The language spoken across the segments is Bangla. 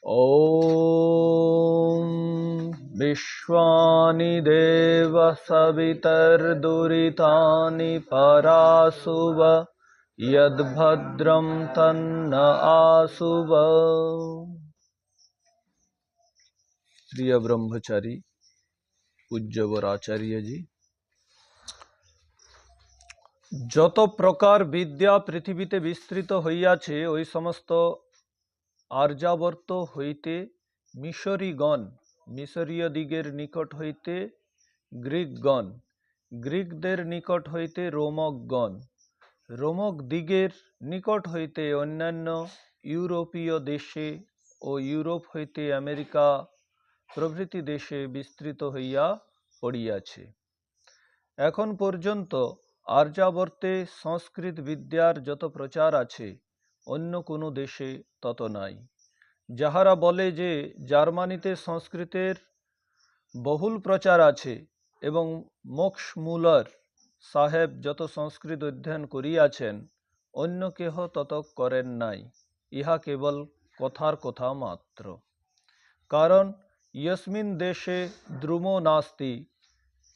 ॐ विश्वानि देव सवितर्दुरितानि परासुव यद्भद्रं तन्न आसुव। प्रिय ब्रह्मचारी पूज्यवर आचार्य जी, যত প্রকার বিদ্যা পৃথিবীতে বিস্তৃত হইয়াছে, ওই সমস্ত আর্যাবর্ত হইতে মিশরীগণ, মিশরীয় দিগের নিকট হইতে গ্রীকগণ, গ্রীকদের নিকট হইতে রোমকগণ, রোমক দিগের নিকট হইতে অন্যান্য ইউরোপীয় দেশে ও ইউরোপ হইতে আমেরিকা প্রভৃতি দেশে বিস্তৃত হইয়া পড়িয়াছে। এখন পর্যন্ত আর্যাবর্তে সংস্কৃত বিদ্যার যত প্রচার আছে, অন্য কোনো দেশে তত নাই। যাহারা বলে যে জার্মানিতে সংস্কৃতের বহুল প্রচার আছে এবং মোক্স মুলার সাহেব যত সংস্কৃত অধ্যয়ন করিয়াছেন, অন্য কেহ তত করেন নাই, ইহা কেবল কথার কথা মাত্র। কারণ ইয়স্মিন দেশে দ্রুমো নাস্তি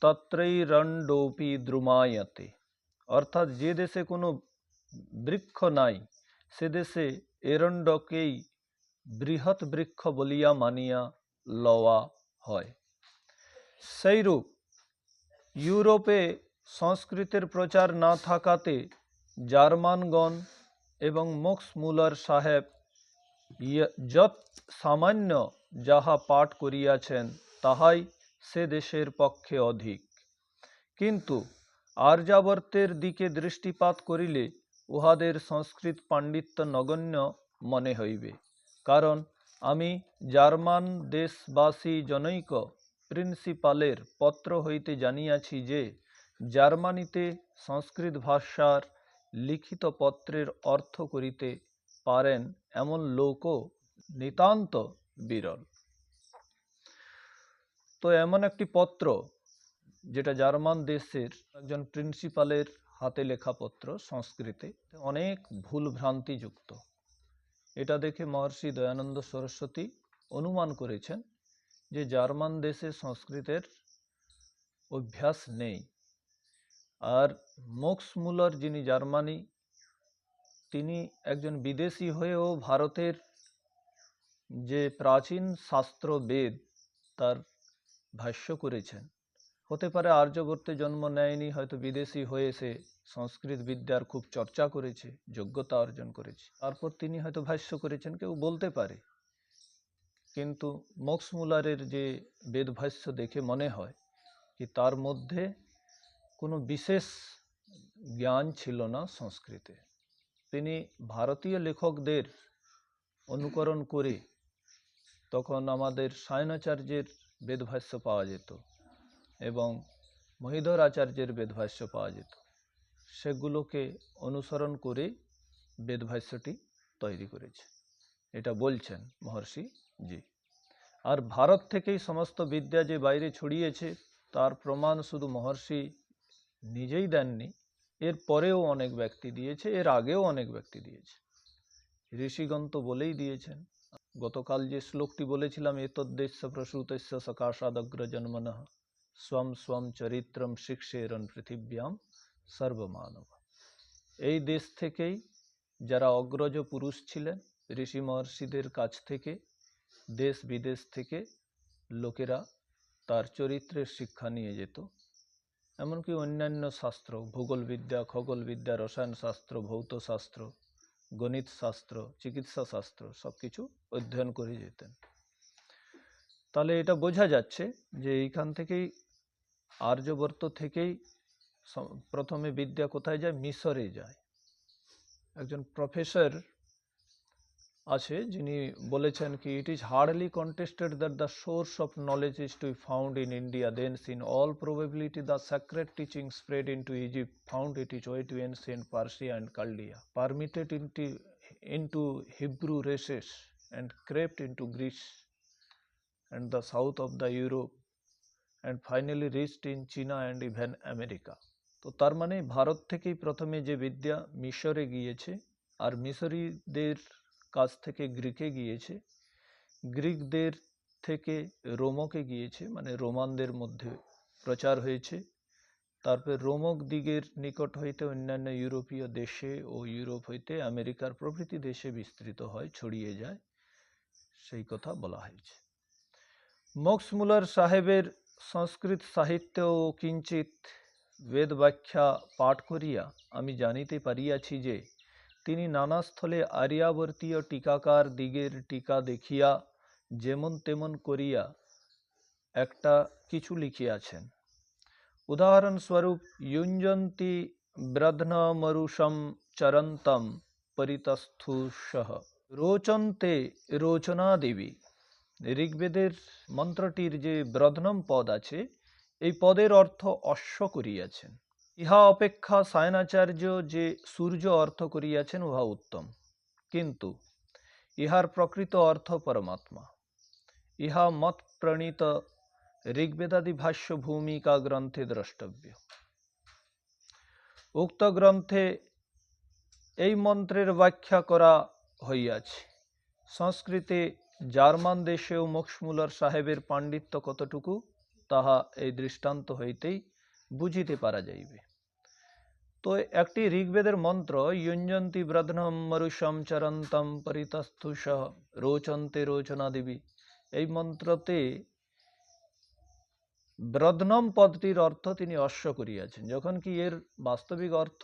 তত্রৈরণ্ডোপি দ্রুমায়তে, অর্থাৎ যে দেশে কোনো বৃক্ষ নাই, সে দেশে এরণ্ডকেই বৃহৎ বৃক্ষ বলিয়া মানিয়া লওয়া হয়। সেইরূপ ইউরোপে সংস্কৃতের প্রচার না থাকাতে জার্মানগণ এবং মোক্স মুলার সাহেব যৎ সামান্য যাহা পাঠ করিয়াছেন, তাহাই সে দেশের পক্ষে অধিক। কিন্তু আর্যাবর্তের দিকে দৃষ্টিপাত করিলে উহাদের সংস্কৃত পাণ্ডিত্য নগণ্য মনে হইবে। কারণ আমি জার্মান দেশবাসী জনৈক প্রিন্সিপালের পত্র হইতে জানিয়াছি যে জার্মানিতে সংস্কৃত ভাষার লিখিত পত্রের অর্থ করিতে পারেন এমন লোকও নিতান্ত বিরল। তো এমন একটি পত্র, যেটা জার্মান দেশের একজন প্রিন্সিপালের হাতে লেখা পত্র, সংস্কৃতে অনেক ভুল ভ্রান্তিযুক্ত। এটা দেখে মহর্ষি দয়ানন্দ সরস্বতী অনুমান করেছেন যে জার্মান দেশে সংস্কৃতের অভ্যাস নেই। আর মোক্স মুলার, যিনি জার্মানি, তিনি একজন বিদেশি হয়েও ভারতের যে প্রাচীন শাস্ত্র বেদ তার ভাষ্য করেছেন। হতে পারে আর্যবর্তে জন্ম নেয়নি, হয়তো বিদেশি হয়ে সে সংস্কৃত বিদ্যার খুব চর্চা করেছে, যোগ্যতা অর্জন করেছে, তারপর তিনি হয়তো ভাষ্য করেছেন, কেউ বলতে পারে। কিন্তু মোক্স মুলারের যে বেদ ভাষ্য দেখে মনে হয় কি তার মধ্যে কোনো বিশেষ জ্ঞান ছিল না সংস্কৃতে। তিনি ভারতীয় লেখকদের অনুকরণ করে, তখন আমাদের সায়নাচার্যের বেদভাষ্য পাওয়া যেত এবং মহিধর আচার্যের বেদভাষ্য পাওয়া যেত, সেগুলোকে অনুসরণ করে বেদভাষ্যটি তৈরি করেছে, এটা বলছেন মহর্ষি জি। আর ভারত থেকেই সমস্ত বিদ্যা যে বাইরে ছড়িয়েছে, তার প্রমাণ শুধু মহর্ষি নিজেই দেননি, এর পরেও অনেক ব্যক্তি দিয়েছে, এর আগেও অনেক ব্যক্তি দিয়েছে। ঋষিগণ তো বলেই দিয়েছেন। গতকাল যে শ্লোকটি বলেছিলাম, এতদ্দেশ্য প্রসূতস্য সকাশাদগ্র জন্মনঃ স্বম স্বম চরিত্রম শিক্ষেরণ পৃথিব্যাম সর্বমানব। এই দেশ থেকেই যারা অগ্রজ পুরুষ ছিলেন, ঋষি মহর্ষিদের কাছ থেকে দেশ বিদেশ থেকে লোকেরা তার চরিত্রের শিক্ষা নিয়ে যেত। এমনকি অন্যান্য শাস্ত্র, ভূগোল বিদ্যা, খগোল বিদ্যা, রসায়ন শাস্ত্র, ভৌত শাস্ত্র, গণিত শাস্ত্র, চিকিৎসা শাস্ত্র সব কিছু অধ্যয়ন করে যেতেন। তাহলে এটা বোঝা যাচ্ছে যে এইখান থেকেই, আর্যবর্ত থেকেই প্রথমে বিদ্যা কোথায় যায়? মিশরে যায়। একজন প্রফেসর আছে যিনি বলেছেন কি, it is hardly contested that the source of knowledge is to be found in India, thence in all probability the sacred teaching spread into Egypt, found its way to ancient Persia and Chaldea, permitted into Hebrew races and crept into Greece and the south of the Europe and finally reached in China and even America. তো তার মানে ভারত থেকেই প্রথমে যে বিদ্যা মিশরে গিয়েছে, আর মিশরীদের কাছ থেকে গ্রিকে গিয়েছে, গ্রিকদের থেকে রোমকে গিয়েছে, মানে রোমানদের মধ্যে প্রচার হয়েছে। তারপর রোমক দিগের নিকট হইতে অন্যান্য ইউরোপীয় দেশে ও ইউরোপ হইতে আমেরিকার প্রভৃতি দেশে বিস্তৃত হয়, ছড়িয়ে যায়, সেই কথা বলা হয়েছে। মক্স মুলার সাহেবের সংস্কৃত সাহিত্য ও কিঞ্চিত বেদ ব্যাখ্যা পাঠ করিয়া আমি জানিতে পারিয়াছি যে তিনি নানা স্থলে আর্যাবর্তীয় টিকাকার দিগের টিকা দেখিয়া যেমন তেমন করিয়া একটা কিছু লিখিয়াছেন। উদাহরণস্বরূপ युञ्जन्ति ब्रध्नमरुषं चरन्तं परितस्थुषः रोचन्ते রোচনাদেবী। ঋগ্বেদের মন্ত্রটির যে ব্রধ্নম পদ আছে, এই পদের অর্থ অশ্ব করিয়াছেন। ইহা অপেক্ষা সায়নাচার্য যে সূর্য অর্থ করিয়াছেন উহা উত্তম, কিন্তু ইহার প্রকৃত অর্থ পরমাত্মা। ইহা মত প্রণীত ঋগ্বেদাদি ভাষ্য ভূমিকা গ্রন্থে দ্রষ্টব্য। উক্ত গ্রন্থে এই মন্ত্রের ব্যাখ্যা করা হইয়াছে। সংস্কৃতে জার্মান দেশেও মক্সমুলার সাহেবের পাণ্ডিত্য কতটুকু তাহা এই দৃষ্টান্ত হইতেই বুঝিতে পারা যাইবে। তো একটি ঋগ্বেদের মন্ত্র युञ्जन्ति ব্রধ্নম মরুষম চরন্তম পরিতস্থুষঃ রোচন্তে রোচনাদেবী, এই মন্ত্রতে ব্রধ্নম পদটির অর্থ তিনি অশ্ব করিয়াছেন, যখন কি এর বাস্তবিক অর্থ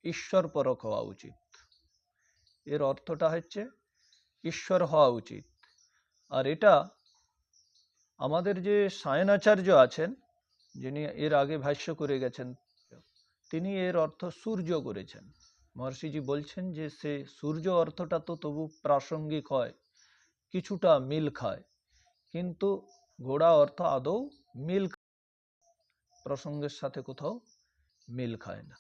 ঈশ্বর পরক হওয়া উচিত। এর অর্থটা হচ্ছে ঈশ্বর হওয়া উচিত। আর এটা আমাদের যে সায়নাচার্য আছেন, যিনি এর আগে ভাষ্য করে গেছেন, তিনি এর অর্থ সূর্য করেছেন। মহর্ষিজি বলছেন যে সে সূর্য অর্থটা তো তবু প্রাসঙ্গিক হয়, কিছুটা মিল খায়, কিন্তু ঘোড়া অর্থ আদৌ মিল প্রসঙ্গের সাথে কোথাও মিল খায় না।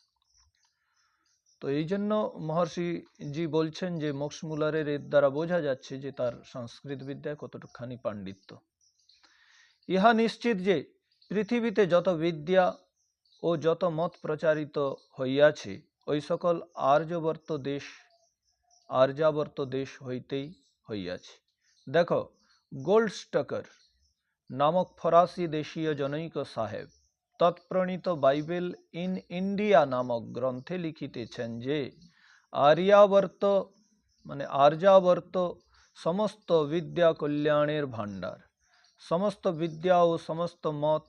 তো এই জন্য মহর্ষিজি বলছেন যে মক্সমুলারের এর দ্বারা বোঝা যাচ্ছে যে তার সংস্কৃত বিদ্যায় কতটুকখানি পাণ্ডিত্য। ইহা নিশ্চিত যে পৃথিবীতে যত বিদ্যা ও যত মত প্রচারিত হইয়াছে, ওই সকল আর্যাবর্ত দেশ হইতেই হইয়াছে। দেখো, গোল্ডস্টাকার নামক ফরাসি দেশীয় জনৈক সাহেব তৎপ্রণীত বাইবেল ইন ইন্ডিয়া নামক গ্রন্থে লিখিতেছেন যে আর্যাবর্ত সমস্ত বিদ্যা কল্যাণের ভাণ্ডার, সমস্ত বিদ্যা ও সমস্ত মত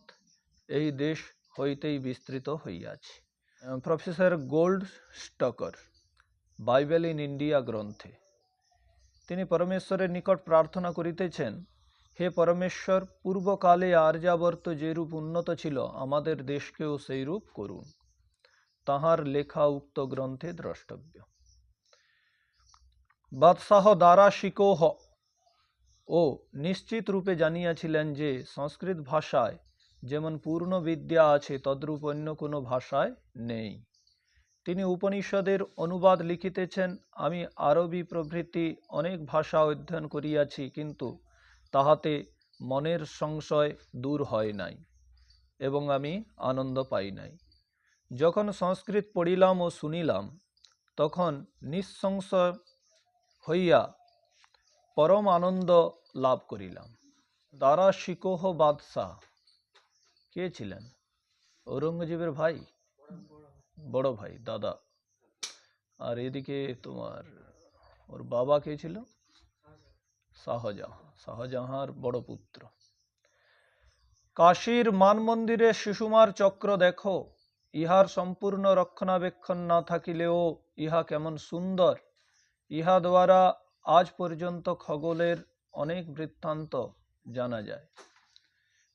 এই দেশ হইতেই বিস্তৃত হইয়াছে। প্রফেসর গোল্ডস্টাকার বাইবেল ইন ইন্ডিয়া গ্রন্থে তিনি পরমেশ্বরের নিকট প্রার্থনা করিতেছেন, হে পরমেশ্বর, পূর্বকালে আর্যাবর্ত যেরূপ উন্নত ছিল, আমাদের দেশকেও সেই রূপ করুন। তাহার লেখা উক্ত গ্রন্থে দ্রষ্টব্য। বাদশাহ দারা শিকোহ ও নিশ্চিত রূপে জানিয়াছিলেন যে সংস্কৃত ভাষায় যেমন পূর্ণ বিদ্যা আছে, তদ্রূপ অন্য কোনো ভাষায় নেই। তিনি উপনিষদের অনুবাদ লিখিতেছেন, আমি আরবি প্রভৃতি অনেক ভাষা অধ্যয়ন করিয়াছি, কিন্তু তাহাতে মনের সংশয় দূর হয় নাই এবং আমি আনন্দ পাই নাই। যখন সংস্কৃত পড়িলাম ও শুনিলাম, তখন নিঃসংশয় হইয়া পরম আনন্দ লাভ করিলাম। দারা শিকোহ বাদশাহ কে ছিলেন? ঔরঙ্গজেবের ভাই, বড় ভাই, দাদা। আর এদিকে তোমার ওর বাবা কে ছিল? শাহজাহান, শাহজাহার বড় পুত্র। কাশীর মান মন্দিরে শিশুমার চক্র দেখো, ইহার সম্পূর্ণ রক্ষণাবেক্ষণ না থাকিলেও ইহা কেমন সুন্দর। ইহা দ্বারা আজ পর্যন্ত খগোলের অনেক বৃত্তান্ত জানা যায়।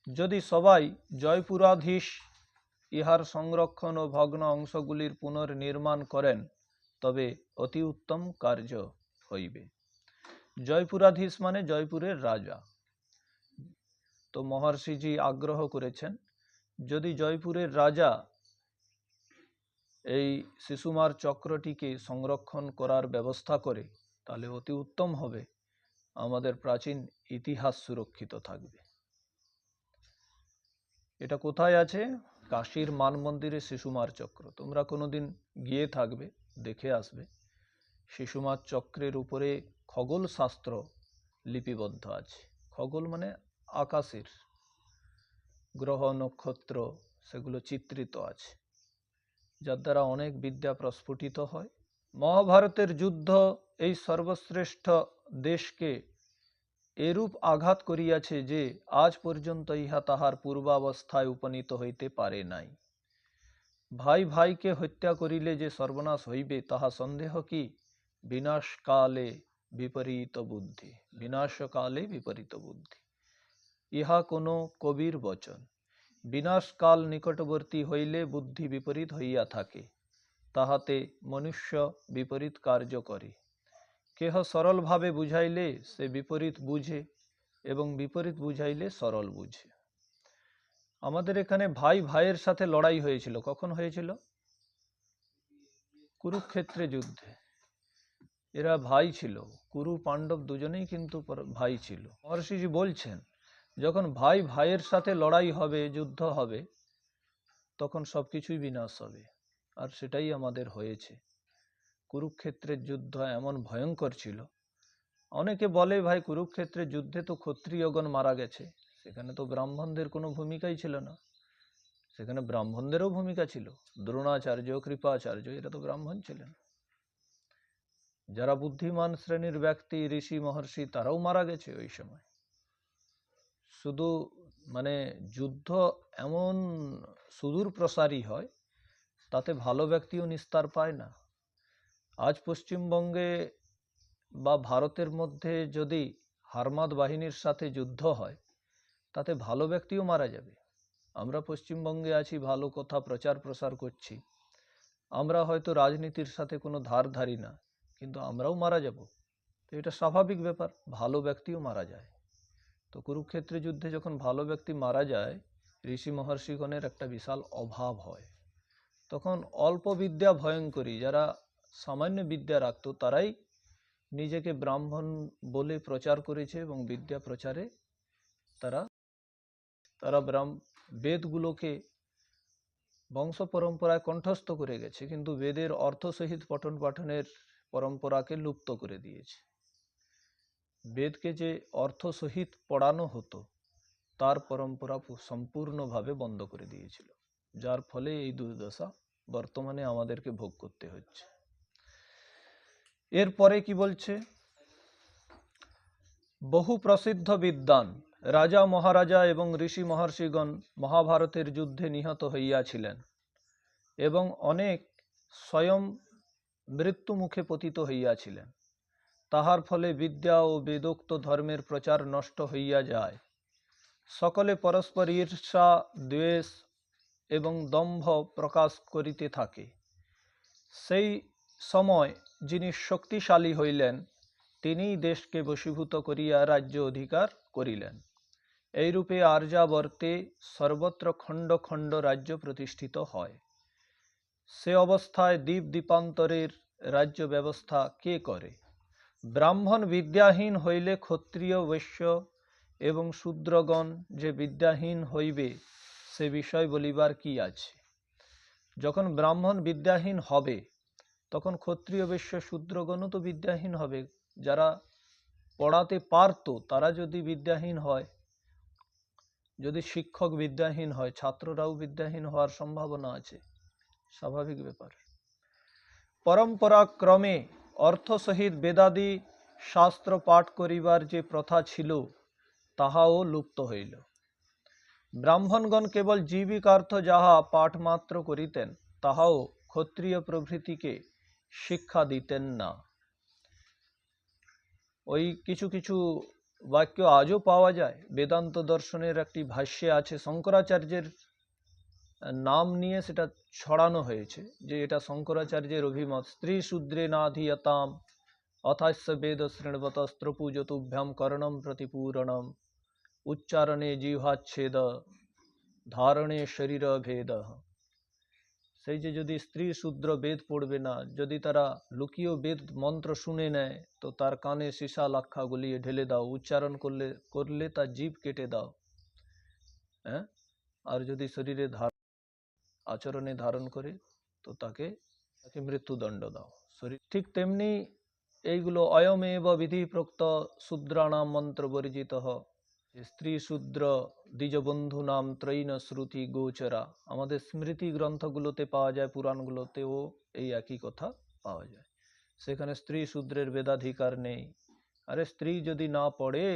যদি সবাই জয়পুরাধীশ ইহার সংরক্ষণ ও ভগ্ন অংশগুলির পুনর্নির্মাণ করেন, তবে অতি উত্তম কার্য হইবে। জয়পুরাধীশ মানে জয়পুরের রাজা। তো মহর্ষিজি আগ্রহ করেছেন, যদি জয়পুরের রাজা এই শিশুমার চক্রটিকে সংরক্ষণ করার ব্যবস্থা করে, তাহলে অতি উত্তম হবে, আমাদের প্রাচীন ইতিহাস সুরক্ষিত থাকবে। এটা কোথায় আছে? কাশীর মান মন্দিরে শিশুমার চক্র। তোমরা কোনোদিন গিয়ে থাকবে, দেখে আসবে। শিশুমার চক্রের উপরে খগোল শাস্ত্র লিপিবদ্ধ আছে। খগোল মানে আকাশের গ্রহ নক্ষত্র, সেগুলো চিত্রিত আছে, যার দ্বারা অনেক বিদ্যা প্রস্ফুটিত হয়। মহাভারতের যুদ্ধ এই সর্বশ্রেষ্ঠ দেশকে এরূপ আঘাত করিয়াছে যে আজ পর্যন্ত ইহা তাহার পূর্বাবস্থায় উপনীত হইতে পারে নাই। ভাই ভাইকে হত্যা করিলে যে সর্বনাশ হইবে তাহা সন্দেহ কি? বিনাশকালে বিপরীত বুদ্ধি, বিনাশকালে বিপরীত বুদ্ধি, ইহা কোনো কবির বচন। বিনাশকাল নিকটবর্তী হইলে বুদ্ধি বিপরীত হইয়া থাকে, তাহাতে মনুষ্য বিপরীত কার্য করে। কেহ সরলভাবে বুঝাইলে সে বিপরীত বুঝে, এবং বিপরীত বুঝাইলে সরল বুঝে। আমাদের এখানে ভাই ভাইয়ের সাথে লড়াই হয়েছিল। কখন হয়েছিল? কুরুক্ষেত্রে যুদ্ধে। এরা ভাই ছিল, কুরু পাণ্ডব দুজনেই কিন্তু ভাই ছিল। মহর্ষিজি বলছেন, যখন ভাই ভাইয়ের সাথে লড়াই হবে, যুদ্ধ হবে, তখন সবকিছুই বিনাশ হবে। আর সেটাই আমাদের হয়েছে। কুরুক্ষেত্রের যুদ্ধ এমন ভয়ঙ্কর ছিল। অনেকে বলে, ভাই কুরুক্ষেত্রের যুদ্ধে তো ক্ষত্রিয়গণ মারা গেছে, সেখানে তো ব্রাহ্মণদের কোনো ভূমিকাই ছিল না। সেখানে ব্রাহ্মণদেরও ভূমিকা ছিল। দ্রোণাচার্য, কৃপাচার্য, এরা তো ব্রাহ্মণ ছিলেন। যারা বুদ্ধিমান শ্রেণীর ব্যক্তি, ঋষি মহর্ষি, তারাও মারা গেছে ওই সময়। শুধু মানে যুদ্ধ এমন সুদূর প্রসারী হয়, তাতে ভালো ব্যক্তিও নিস্তার পায় না। আজ পশ্চিমবঙ্গে বা ভারতের মধ্যে যদি হারমাদ বাহিনীর সাথে যুদ্ধ হয়, তাতে ভালো ব্যক্তিও মারা যাবে। আমরা পশ্চিমবঙ্গে আছি, ভালো কথা প্রচার প্রসার করছি, আমরা হয়তো রাজনীতির সাথে কোনো ধার ধারি না, কিন্তু আমরাও মারা যাব। তো এটা স্বাভাবিক ব্যাপার, ভালো ব্যক্তিও মারা যায়। তো কুরুক্ষেত্রে যুদ্ধে যখন ভালো ব্যক্তি মারা যায়, ঋষি মহর্ষিগণের একটা বিশাল অভাব হয়। তখন অল্প বিদ্যা ভয়ঙ্করী, যারা সামান্য বিদ্যা রাখত, তারাই নিজেকে ব্রাহ্মণ বলে প্রচার করেছে, এবং বিদ্যা প্রচারে তারা বেদগুলোকে বংশ পরম্পরায় কণ্ঠস্থ করে গেছে, কিন্তু বেদের অর্থ সহিত পঠন পাঠনের পরম্পরাকে লুপ্ত করে দিয়েছে। বেদকে যে অর্থ সহিত পড়ানো হতো, তার পরম্পরা সম্পূর্ণভাবে বন্ধ করে দিয়েছিল, যার ফলে এই দুর্দশা বর্তমানে আমাদেরকে ভোগ করতে হচ্ছে। এরপরে কি বলছে? বহু প্রসিদ্ধ বিদ্বান রাজা মহারাজা এবং ঋষি মহর্ষিগণ মহাভারতের যুদ্ধে নিহত হইয়াছিলেন, এবং অনেক স্বয়ং মৃত্যু মুখে পতিত হইয়াছিলেন। তাহার ফলে বিদ্যা ও বেদোক্ত ধর্মের প্রচার নষ্ট হইয়া যায়। সকলে পরস্পর ঈর্ষা, দ্বেষ এবং দম্ভ প্রকাশ করিতে থাকে। সেই সময় যিনি শক্তিশালী হইলেন, তিনিই দেশকে বশীভূত করিয়া রাজ্য অধিকার করিলেন। এইরূপে আর্যাবর্তে সর্বত্র খণ্ড খণ্ড রাজ্য প্রতিষ্ঠিত হয়। সে অবস্থায় দ্বীপ দ্বীপান্তরের রাজ্য ব্যবস্থা কে করে? ব্রাহ্মণ বিদ্যাহীন হইলে ক্ষত্রিয়, বৈশ্য এবং শূদ্রগণ যে বিদ্যাহীন হইবে, সে বিষয় বলিবার কি আছে? যখন ব্রাহ্মণ বিদ্যাহীন হবে, তখন ক্ষত্রিয়, বৈশ্য, শূদ্রগণও তো বিদ্যাহীন হবে। যারা পড়াতে পারত, তারা যদি বিদ্যাহীন হয়, যদি শিক্ষক বিদ্যাহীন হয়, ছাত্ররাও বিদ্যাহীন হওয়ার সম্ভাবনা আছে। স্বাভাবিক ব্যাপার। পরম্পরা ক্রমে অর্থ সহিত বেদাদি শাস্ত্র পাঠ করিবার যে প্রথা ছিল, তাহাও লুপ্ত হইল। ব্রাহ্মণগণ কেবল জীবিকার্থ যাহা পাঠ মাত্র করিতেন, তাহাও ক্ষত্রিয় প্রভৃতিকে শিক্ষা দিতেন না। ওই কিছু কিছু বাক্য আজও পাওয়া যায়। বেদান্ত দর্শনের একটি ভাষ্যে আছে, শঙ্করাচার্যের নাম নিয়ে সেটা ছড়ানো হয়েছে, যে এটা শঙ্করাচার্যের অভিমত। স্ত্রী শূদ্রে নাধিয়তাম অথাস্য বেদ শৃণবত স্ত্রপূজতুভ্যাম কর্ণম প্রতিপূরণম উচ্চারণে জিহ্বাচ্ছেদ ধারণে শরীর ভেদ। সেই যে যদি স্ত্রী শূদ্র বেদ পড়বে না, যদি তারা লুকিয়েও বেদ মন্ত্র শুনে নেয়, তো তার কানে সীসা লাক্ষা গলিয়ে ঢেলে দাও, উচ্চারণ করলে তার জিভ কেটে দাও। হ্যাঁ, আর যদি শরীরে আচরণে ধারণ করে, তো তাকে মৃত্যুদণ্ড দাও। ঠিক তেমনি এইগুলো অয়মেব বিধি প্রোক্ত শূদ্রাণাম মন্ত্র বর্জিত, স্ত্রী শূদ্র দ্বিজবন্ধু নাম ত্রৈন শ্রুতি গোচরা। আমাদের স্মৃতি গ্রন্থগুলোতে পাওয়া যায়, পুরাণগুলোতেও এই একই কথা পাওয়া যায়। সেখানে স্ত্রী শূদ্রের বেদাধিকার নেই। আরে স্ত্রী যদি না পড়ে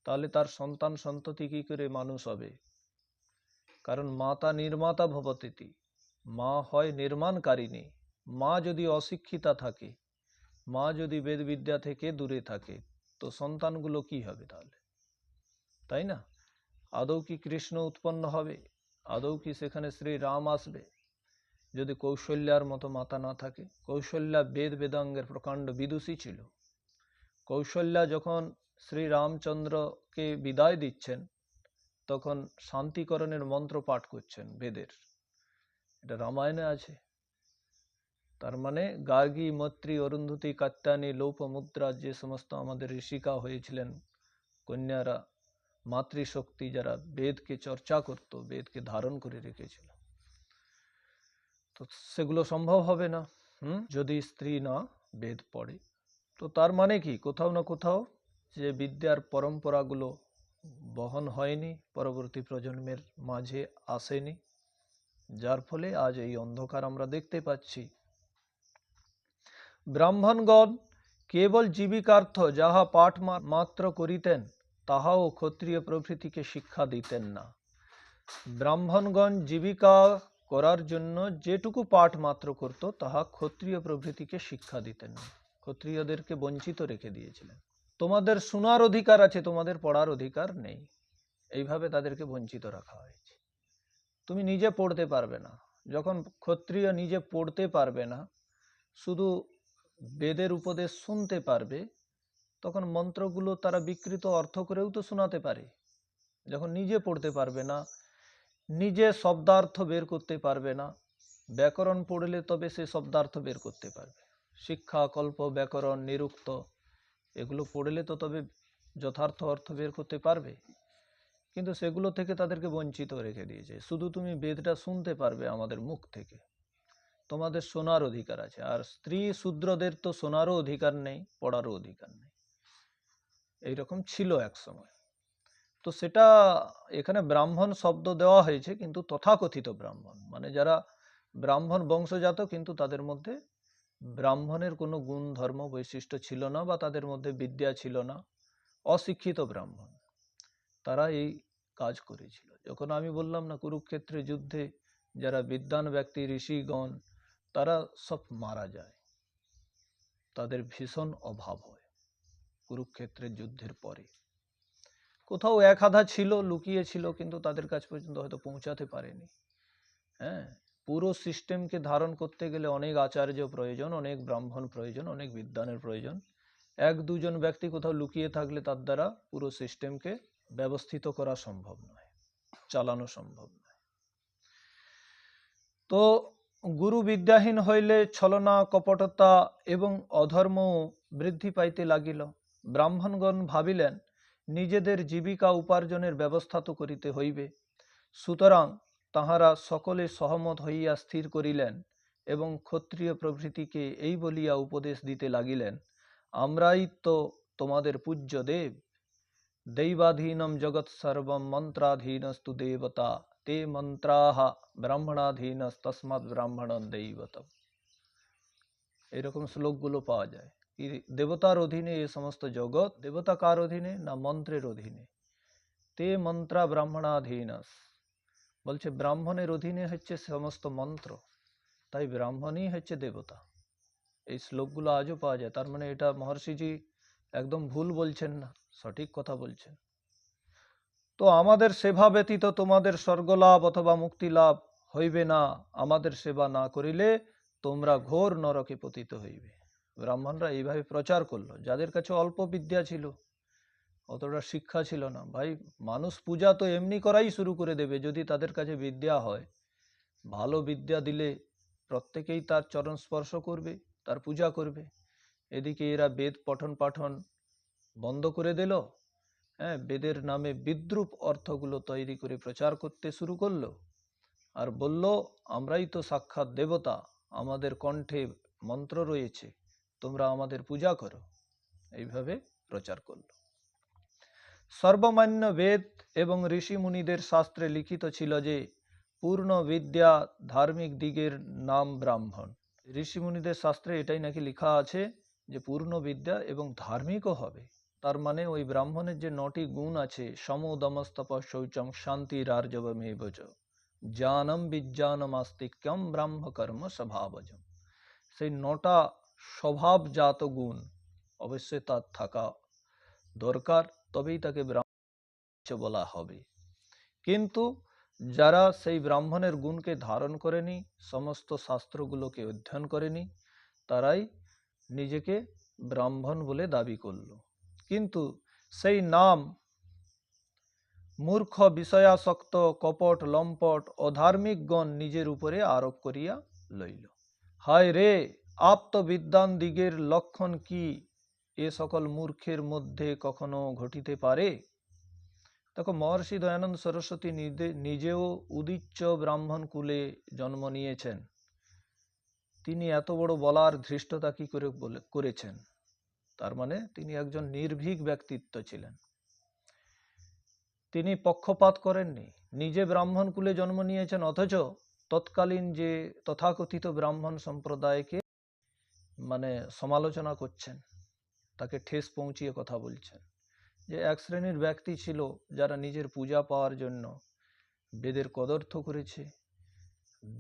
তাহলে তার সন্তান সন্ততি কি করে মানুষ হবে? কারণ মাতা নির্মাতা ভবতীতি, মা হয় নির্মাণকারিণী। মা যদি অশিক্ষিতা থাকে, মা যদি বেদ বিদ্যা থেকে দূরে থাকে, তো সন্তানগুলো কি হবে তাহলে? তাই না? আদৌ কি কৃষ্ণ উৎপন্ন হবে? আদৌ কি সেখানে শ্রী রাম আসবে যদি কৌশল্যার মতো মাতা না থাকে? কৌশল্যা বেদ বেদাঙ্গের প্রকাণ্ড বিদুষী ছিল। কৌশল্যা যখন শ্রী রামচন্দ্রকে বিদায় দিচ্ছেন, তখন শান্তিকরণের মন্ত্র পাঠ করছেন বেদের। এটা রামায়ণে আছে। তার মানে গার্গী, মৈত্রী, অরুন্ধতী, কাত্যায়নী, লোপমুদ্রা, যে সমস্ত আমাদের ঋষিকা হয়েছিলেন, কন্যারা, মাতৃশক্তি যারা বেদকে চর্চা করত, বেদকে ধারণ করে রেখেছিল, তো সেগুলো সম্ভব হবে না যদি স্ত্রী না বেদ পড়ে। তো তার মানে কি, কোথাও না কোথাও যে বিদ্যার পরম্পরাগুলো বহন হয়নি, পরবর্তী প্রজন্মের মাঝে আসেনি, যার ফলে আজ এই অন্ধকার আমরা দেখতে পাচ্ছি। ব্রাহ্মণগণ কেবল জীবিকার্থ যাহা পাঠ মাত্র করিতেন, তাহাও ক্ষত্রিয় প্রভৃতিকে শিক্ষা দিতেন না। ব্রাহ্মণগণ জীবিকা করার জন্য যেটুকু পাঠ মাত্র করত, তাহা ক্ষত্রিয় প্রভৃতিকে শিক্ষা দিতেন না। ক্ষত্রিয়দেরকে বঞ্চিত রেখে দিয়েছিলেন। তোমাদের শোনার অধিকার আছে, তোমাদের পড়ার অধিকার নেই, এইভাবে তাদেরকে বঞ্চিত রাখা হয়েছে। তুমি নিজে পড়তে পারবে না। যখন ক্ষত্রিয় নিজে পড়তে পারবে না, শুধু বেদের উপদেশ শুনতে পারবে, তখন মন্ত্রগুলো তারা বিকৃত অর্থ করেও তো শোনাতে পারে। যখন নিজে পড়তে পারবে না, নিজে শব্দার্থ বের করতে পারবে না, ব্যাকরণ পড়লে তবে সে শব্দার্থ বের করতে পারবে। শিক্ষা, কল্প, ব্যাকরণ, নিরুক্ত, এগুলো পড়লে তো তবে যথার্থ অর্থ বের করতে পারবে। কিন্তু সেগুলো থেকে তাদেরকে বঞ্চিত রেখে দিয়েছে। শুধু তুমি বেদটা শুনতে পারবে আমাদের মুখ থেকে, তোমাদের শোনার অধিকার আছে। আর স্ত্রী শূদ্রদের তো শোনারও অধিকার নেই, পড়ারও অধিকার নেই। এইরকম ছিল এক সময়। তো সেটা এখানে ব্রাহ্মণ শব্দ দেওয়া হয়েছে, কিন্তু তথাকথিত ব্রাহ্মণ, মানে যারা ব্রাহ্মণ বংশজাত কিন্তু তাদের মধ্যে ব্রাহ্মণের কোনো গুণ, ধর্ম, বৈশিষ্ট্য ছিল না, বা তাদের মধ্যে বিদ্যা ছিল না, অশিক্ষিত ব্রাহ্মণ, তারা এই কাজ করেছিল। যখন আমি বললাম না, কুরুক্ষেত্রে যুদ্ধে যারা বিদ্বান ব্যক্তি, ঋষিগণ, তারা সব মারা যায়, তাদের ভীষণ অভাব হয় কুরুক্ষেত্রের যুদ্ধের পরে। কোথাও এক আধা ছিল, লুকিয়ে ছিল, কিন্তু তাদের কাছ পর্যন্ত হয়তো পৌঁছাতে পারেনি। হ্যাঁ, পুরো সিস্টেমকে ধারণ করতে গেলে অনেক আচার্য প্রয়োজন, অনেক ব্রাহ্মণ প্রয়োজন, অনেক বিদ্বানের প্রয়োজন। এক দুজন ব্যক্তি কোথাও লুকিয়ে থাকলে তার দ্বারা পুরো সিস্টেমকে ব্যবস্থিত করা সম্ভব নয়, চালানো সম্ভব নয়। তো গুরু বিদ্যাহীন হইলে ছলনা, কপটতা এবং অধর্ম বৃদ্ধি পাইতে লাগিল। ব্রাহ্মণগণ ভাবিলেন, নিজেদের জীবিকা উপার্জনের ব্যবস্থা তো করিতে হইবে। সুতরাং তাহারা সকলে সহমত হইয়া স্থির করিলেন এবং ক্ষত্রিয় প্রভৃতিকে এই বলিয়া উপদেশ দিতে লাগিলেন, আমরাই তো তোমাদের পূজ্য দেব। দৈবাধীনম জগৎ সর্বম মন্ত্রাধীনস্তু দেবতা, তে মন্ত্রাহ ব্রাহ্মণাধীনস তস্মাৎ ব্রাহ্মণং দৈবতম। এরকম শ্লোকগুলো পাওয়া যায়। দেবতার অধীনে এই সমস্ত জগৎ। দেবতা কার অধীনে? না মন্ত্রের অধীনে। তে মন্ত্রা ব্রাহ্মণাধীনস, বলছে ব্রাহ্মণের অধীনে হচ্ছে সমস্ত মন্ত্র, তাই ব্রাহ্মণই হচ্ছে দেবতা। এই শ্লোকগুলো আজও পাওয়া যায়। তার মানে এটা মহর্ষিজি একদম ভুল বলছেন না, সঠিক কথা বলছেন। তো আমাদের সেবা ব্যতীত তোমাদের স্বর্গলাভ অথবা মুক্তি লাভ হইবে না। আমাদের সেবা না করিলে তোমরা ঘোর নরকে পতিত হইবে। ব্রাহ্মণরা এইভাবে প্রচার করলো। যাদের কাছে অল্প বিদ্যা ছিল, অতটা শিক্ষা ছিল না, ভাই মানুষ পূজা তো এমনি করাই শুরু করে দেবে যদি তাদের কাছে বিদ্যা হয়। ভালো বিদ্যা দিলে প্রত্যেকেই তার চরণ স্পর্শ করবে, তার পূজা করবে। এদিকে এরা বেদ পঠন পাঠন বন্ধ করে দিল। হ্যাঁ, বেদের নামে বিদ্রূপ অর্থগুলো তৈরি করে প্রচার করতে শুরু করলো, আর বলল আমরাই তো সাক্ষাৎ দেবতা, আমাদের কণ্ঠে মন্ত্র রয়েছে, তোমরা আমাদের পূজা করো, এইভাবে প্রচার করল। সর্বমান্য বেদ এবং ঋষি মুনিদের শাস্ত্রে লিখিত ছিল যে পূর্ণ বিদ্যা ধার্মিক দিগের নাম ব্রাহ্মণ। ঋষি মুনিদের শাস্ত্রে এটাই নাকি লেখা আছে যে পূর্ণ বিদ্যা এবং ধার্মিকও হবে। তার মানে ওই ব্রাহ্মণের যে 9টি গুণ আছে, সম দম তপ শৌচম শান্তির আর্জবমেবচ জ্ঞানম বিজ্ঞানম আস্তিক্যম ব্রাহ্ম কর্ম স্বভাবজম, সেই 9টা স্বভাবজাত গুণ অবশ্যই তার থাকা দরকার, তবেই তাকে ব্রাহ্মণ বলা হবে। কিন্তু যারা সেই ব্রাহ্মণের গুণকে ধারণ করেনি, সমস্ত শাস্ত্রগুলোকে অধ্যয়ন করেনি, তারাই নিজেকে ব্রাহ্মণ বলে দাবি করল। কিন্তু সেই নাম মূর্খ, বিষয়াসক্ত, কপট, লম্পট, অধার্মিকগণ নিজের উপরে আরোপ করিয়া লইল। হায় রে, আপ্তবিদ্বান দিগের লক্ষণ কি এ সকল মূর্খের মধ্যে কখনো ঘটিতে পারে? দেখো, মহর্ষি দয়ানন্দ সরস্বতী নিজেও উদিচ্চ ব্রাহ্মণ কুলে জন্ম নিয়েছেন। তিনি এত বড় বলার ধৃষ্টতা কি করে করেছেন? তার মানে তিনি একজন নির্ভীক ব্যক্তিত্ব ছিলেন। তিনি পক্ষপাত করেননি, নিজে ব্রাহ্মণ কুলে জন্ম নিয়েছেন, অথচ তৎকালীন যে তথাকথিত ব্রাহ্মণ সম্প্রদায়কে সমালোচনা করছেন, তাকে ঠেস পৌঁছিয়ে কথা বলছেন যে এক শ্রেণীর ব্যক্তি ছিল যারা নিজের পূজা পাওয়ার জন্য বেদের কদর্থ করেছে,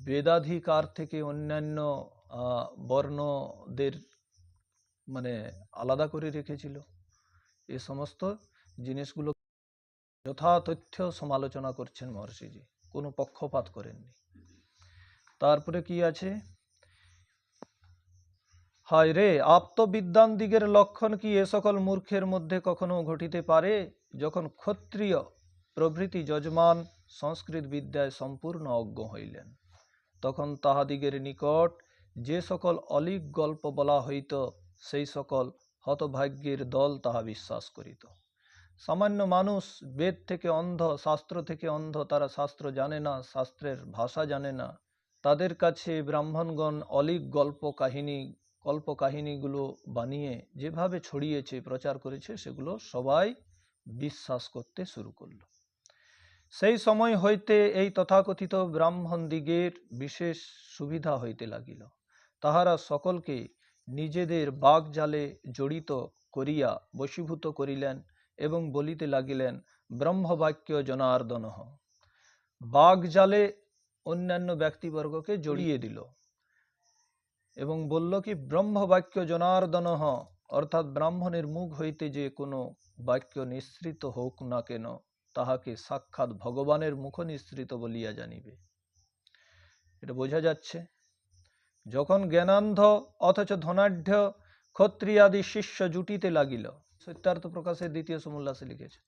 বেদাধিকার থেকে অন্যান্য বর্ণদের আলাদা করে রেখেছিল। এই সমস্ত জিনিসগুলো যথাতথ্য সমালোচনা করছেন মহর্ষিজি, কোনো পক্ষপাত করেননি। তারপরে কি আছে? হায় রে, আপ্তবিদ্বান দিগের লক্ষণ কি এ সকল মূর্খের মধ্যে কখনো ঘটিতে পারে? যখন ক্ষত্রিয় প্রভৃতি যজমান সংস্কৃত বিদ্যায় সম্পূর্ণ অজ্ঞ হইলেন, তখন তাহাদিগের নিকট যে সকল অলিক গল্প বলা হইত, সেই সকল হতভাগ্যের দল তাহা বিশ্বাস করিত। সামান্য মানুষ, বেদ থেকে অন্ধ, শাস্ত্র থেকে অন্ধ, তারা শাস্ত্র জানে না, শাস্ত্রের ভাষা জানে না, তাদের কাছে ব্রাহ্মণগণ অলিক কল্পকাহিনীগুলো বানিয়ে যেভাবে ছড়িয়েছে, প্রচার করেছে, সেগুলো সবাই বিশ্বাস করতে শুরু করল। সেই সময় হইতে এই তথাকথিত ব্রাহ্মণ দিগের বিশেষ সুবিধা হইতে লাগিল। তাহারা সকলকে নিজেদের বাগজালে জড়িত করিয়া বশীভূত করিলেন এবং বলিতে লাগিলেন, ব্রহ্মবাক্য জনার্দনঃ। বাগজালে অন্যান্য ব্যক্তিবর্গকে জড়িয়ে দিল এবং বলল কি, ব্রহ্মবাক্য জনার্দনঃ, অর্থাৎ ব্রাহ্মণের মুখ হইতে যে কোনো বাক্য নিঃসৃত হোক না কেন, তাহাকে সাক্ষাৎ ভগবানের মুখ নিঃসৃত বলিয়া জানিবে। এটা বোঝা যাচ্ছে, যখন জ্ঞানান্ধ অথচ ধনাঢ্য ক্ষত্রিয়াদি শিষ্য জুটিতে লাগিল। সত্যার্থ প্রকাশের 2য় সমুল্লাসে লিখেছে,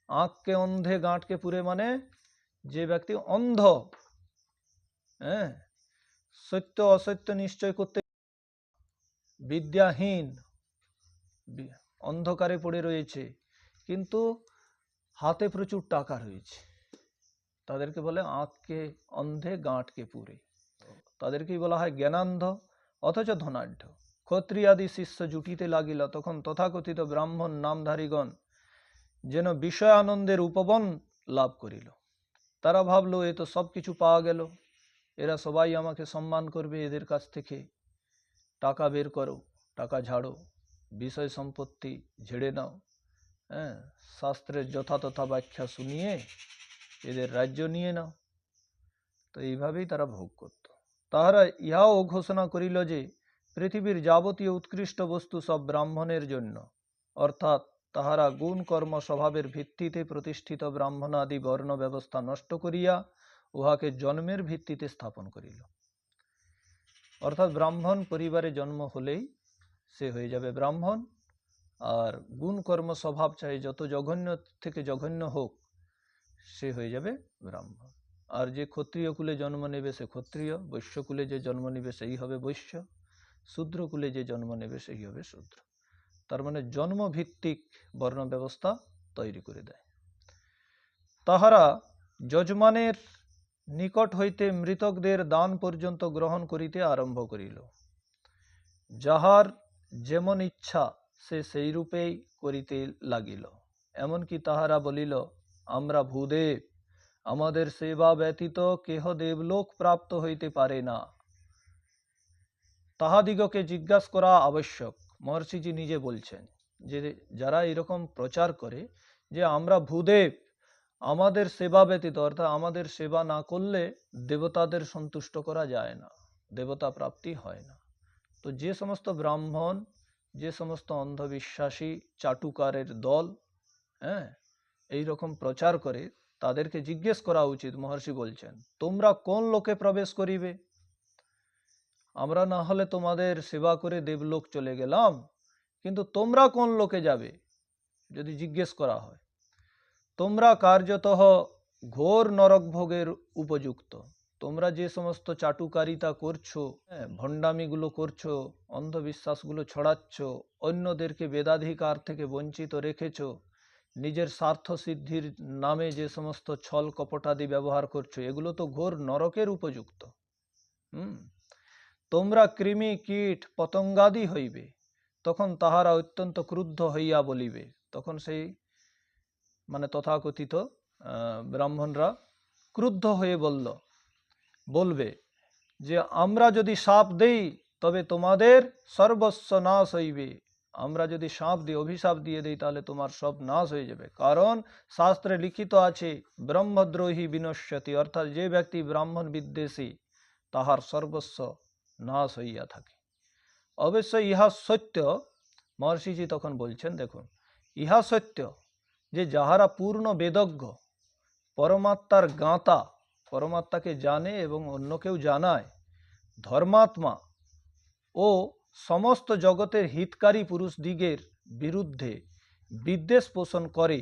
আঁককে অন্ধে গাঁটকে পুরে, মানে যে ব্যক্তি অন্ধ, সত্য অসত্য নিশ্চয় করতে বিদ্যাহীন, অন্ধকারে পড়ে রয়েছে, কিন্তু হাতে প্রচুর টাকা রয়েছে, তাদেরকে বলে আঁককে অন্ধে গাঁটকে পুরে। তাদেরকেই বলা হয় জ্ঞানান্ধ অথচ ধনাঢ্য। ক্ষত্রিয়াদি শিষ্য জুটিতে লাগিল, তখন তথাকথিত ব্রাহ্মণ নামধারীগণ যেন বিষয়ানন্দের উপবন লাভ করিল। তারা ভাবলো, এ তো সব কিছু পাওয়া গেল, এরা সবাই আমাকে সম্মান করবে, এদের কাছ থেকে টাকা বের করো, টাকা ঝাড়ো, বিষয় সম্পত্তি ঝেড়ে নাও, শাস্ত্রের যথাতথা ব্যাখ্যা শুনিয়ে এদের রাজ্য নিয়ে নাও। তো এইভাবেই তারা ভোগ করত। তাহারা ইহাও ঘোষণা করিল যে পৃথিবীর যাবতীয় উৎকৃষ্ট বস্তু সব ব্রাহ্মণের জন্য, অর্থাৎ তাহারা গুণ কর্ম স্বভাবের ভিত্তিতে প্রতিষ্ঠিত ব্রাহ্মণাদি বর্ণ ব্যবস্থা নষ্ট করিয়া উহাকে জন্মের ভিত্তিতে স্থাপন করিল। অর্থাৎ ব্রাহ্মণ পরিবারে জন্ম হলেই সে হয়ে যাবে ব্রাহ্মণ, আর গুণ কর্ম স্বভাব চাই যত জঘন্য থেকে জঘন্য হোক, সে হয়ে যাবে ব্রাহ্মণ। আর যে ক্ষত্রিয় কুলে জন্ম নেবে সে ক্ষত্রিয়, বৈশ্য কুলে যে জন্ম নেবে সেই হবে বৈশ্য, শূদ্র কুলে যে জন্ম নেবে সেই হবে শূদ্র। তার মানে জন্মভিত্তিক বর্ণ ব্যবস্থা তৈরি করে দেয়। তাহারা যজমানের নিকট হইতে মৃতকদের দান পর্যন্ত গ্রহণ করিতে আরম্ভ করিল। যাহার যেমন ইচ্ছা সে সেই রূপেই করিতে লাগিল। এমনকি তাহারা বলিল, আমরা ভূদেব, আমাদের সেবা ব্যতীত কেহ দেবলোক প্রাপ্ত হইতে পারে না। তাহাদিগকে জিজ্ঞাসা করা আবশ্যক। মহর্ষিজি নিজে বলছেন যে যারা এরকম প্রচার করে যে আমরা ভূদেব, আমাদের সেবা ব্যতীত অর্থাৎ আমাদের সেবা না করলে দেবতাদের সন্তুষ্ট করা যায় না, দেবতা প্রাপ্তি হয় না। তো যে সমস্ত ব্রাহ্মণ, যে সমস্ত অন্ধবিশ্বাসী চাটুকারের দল এই রকম প্রচার করে, তাদেরকে জিজ্ঞেস করা উচিত। মহর্ষি বলছেন, তোমরা কোন লোকে প্রবেশ করিবে? আমরা না হলে তোমাদের সেবা করে দেবলোক চলে গেলাম, কিন্তু তোমরা কোন লোকে যাবে যদি জিজ্ঞেস করা হয়? তোমরা কার্যত ঘোর নরক ভোগের উপযুক্ত। তোমরা যে সমস্ত চাটুকারিতা করছো, ভণ্ডামিগুলো করছো, অন্ধবিশ্বাসগুলো ছড়াচ্ছ, অন্যদেরকে বেদাধিকার থেকে বঞ্চিত রেখেছো, নিজের স্বার্থ সিদ্ধির নামে যে সমস্ত ছল কপটাদি ব্যবহার করছো, এগুলো তো ঘোর নরকের উপযুক্ত। তোমরা কৃমি কীট পতঙ্গাদি হইবে। তখন তাহারা অত্যন্ত ক্রুদ্ধ হইয়া বলিবে, তখন সেই মানে তথাকথিত ব্রাহ্মণরা ক্রুদ্ধ হয়ে বলবে যে আমরা যদি শাপ দেই তবে তোমাদের সর্বস্ব নাশ হইবে। আমরা যদি শাপ দিই, অভিশাপ দিয়ে দিই, তাহলে তোমার সব নাশ হয়ে যাবে। কারণ শাস্ত্রে লিখিত আছে, ব্রহ্মদ্রোহী বিনশ্যতি, অর্থাৎ যে ব্যক্তি ব্রাহ্মণ বিদ্বেষী তাহার সর্বস্ব নাশ হইয়া থাকে। অবশ্যই ইহা সত্য। মহর্ষিজি তখন বলছেন, দেখুন, ইহা সত্য যে যাহারা পূর্ণ বেদজ্ঞ, পরমাত্মার জ্ঞাতা, পরমাত্মাকে জানে এবং অন্যকেও জানায়, ধর্মাত্মা ও সমস্ত জগতের হিতকারী পুরুষদিগের বিরুদ্ধে বিদ্বেষ পোষণ করে,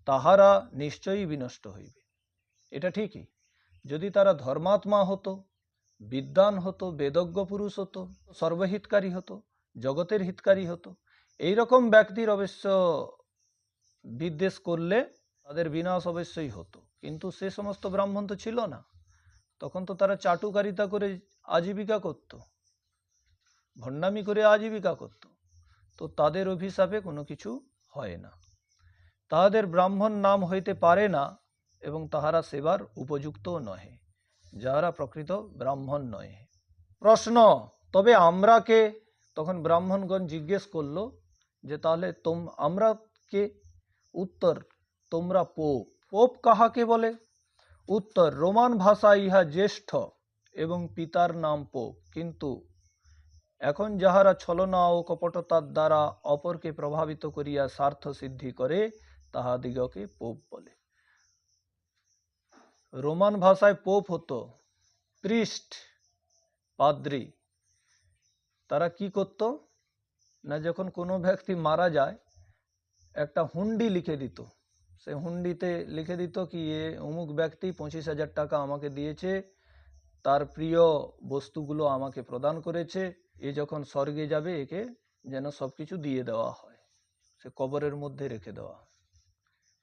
তাহারা নিশ্চয়ই বিনষ্ট হইবে। এটা ঠিকই। যদি তারা ধর্মাত্মা হতো, বিদ্বান হতো, বেদজ্ঞ পুরুষ হতো, সর্বহিতকারী হতো, জগতের হিতকারী হতো, এইরকম ব্যক্তির অবশ্য বিদ্বেষ করলে তাদের বিনাশ অবশ্যই হতো। কিন্তু সে সমস্ত ব্রাহ্মণ তো ছিল না, তখন তো তারা চাটুকারিতা করে আজীবিকা করত, ভণ্ডামি করে আজীবিকা করত। তো তাদের অভিশাপে কোনো কিছু হয় না, তাহাদের ব্রাহ্মণ নাম হইতে পারে না এবং তাহারা সেবার উপযুক্তও নহে, যাহারা প্রকৃত ব্রাহ্মণ নয়। প্রশ্ন, তবে আমরা কে? তখন ব্রাহ্মণগণ জিজ্ঞেস করলো যে তাহলে আমরা কে? উত্তর, তোমরা পোপ। পোপ কাহাকে বলে? উত্তর, রোমান ভাষায় ইহা জ্যেষ্ঠ এবং পিতার নাম পোপ, কিন্তু এখন যাহারা ছলনা ও কপটতার দ্বারা অপরকে প্রভাবিত করিয়া স্বার্থ সিদ্ধি করে, তাহাদিগকে পোপ বলে। রোমান ভাষায় পোপ হতো প্রিস্ট, পাদ্রী। তারা কি করত না, যখন কোনো ব্যক্তি মারা যায় একটা হুন্ডি লিখে দিত, সে হুন্ডিতে লিখে দিত কি এ অমুক ব্যক্তি 25,000 টাকা আমাকে দিয়েছে, তার প্রিয় বস্তুগুলো আমাকে প্রদান করেছে, এ যখন স্বর্গে যাবে একে যেন সবকিছু দিয়ে দেওয়া হয়, সে কবরের মধ্যে রেখে দেওয়া হয়।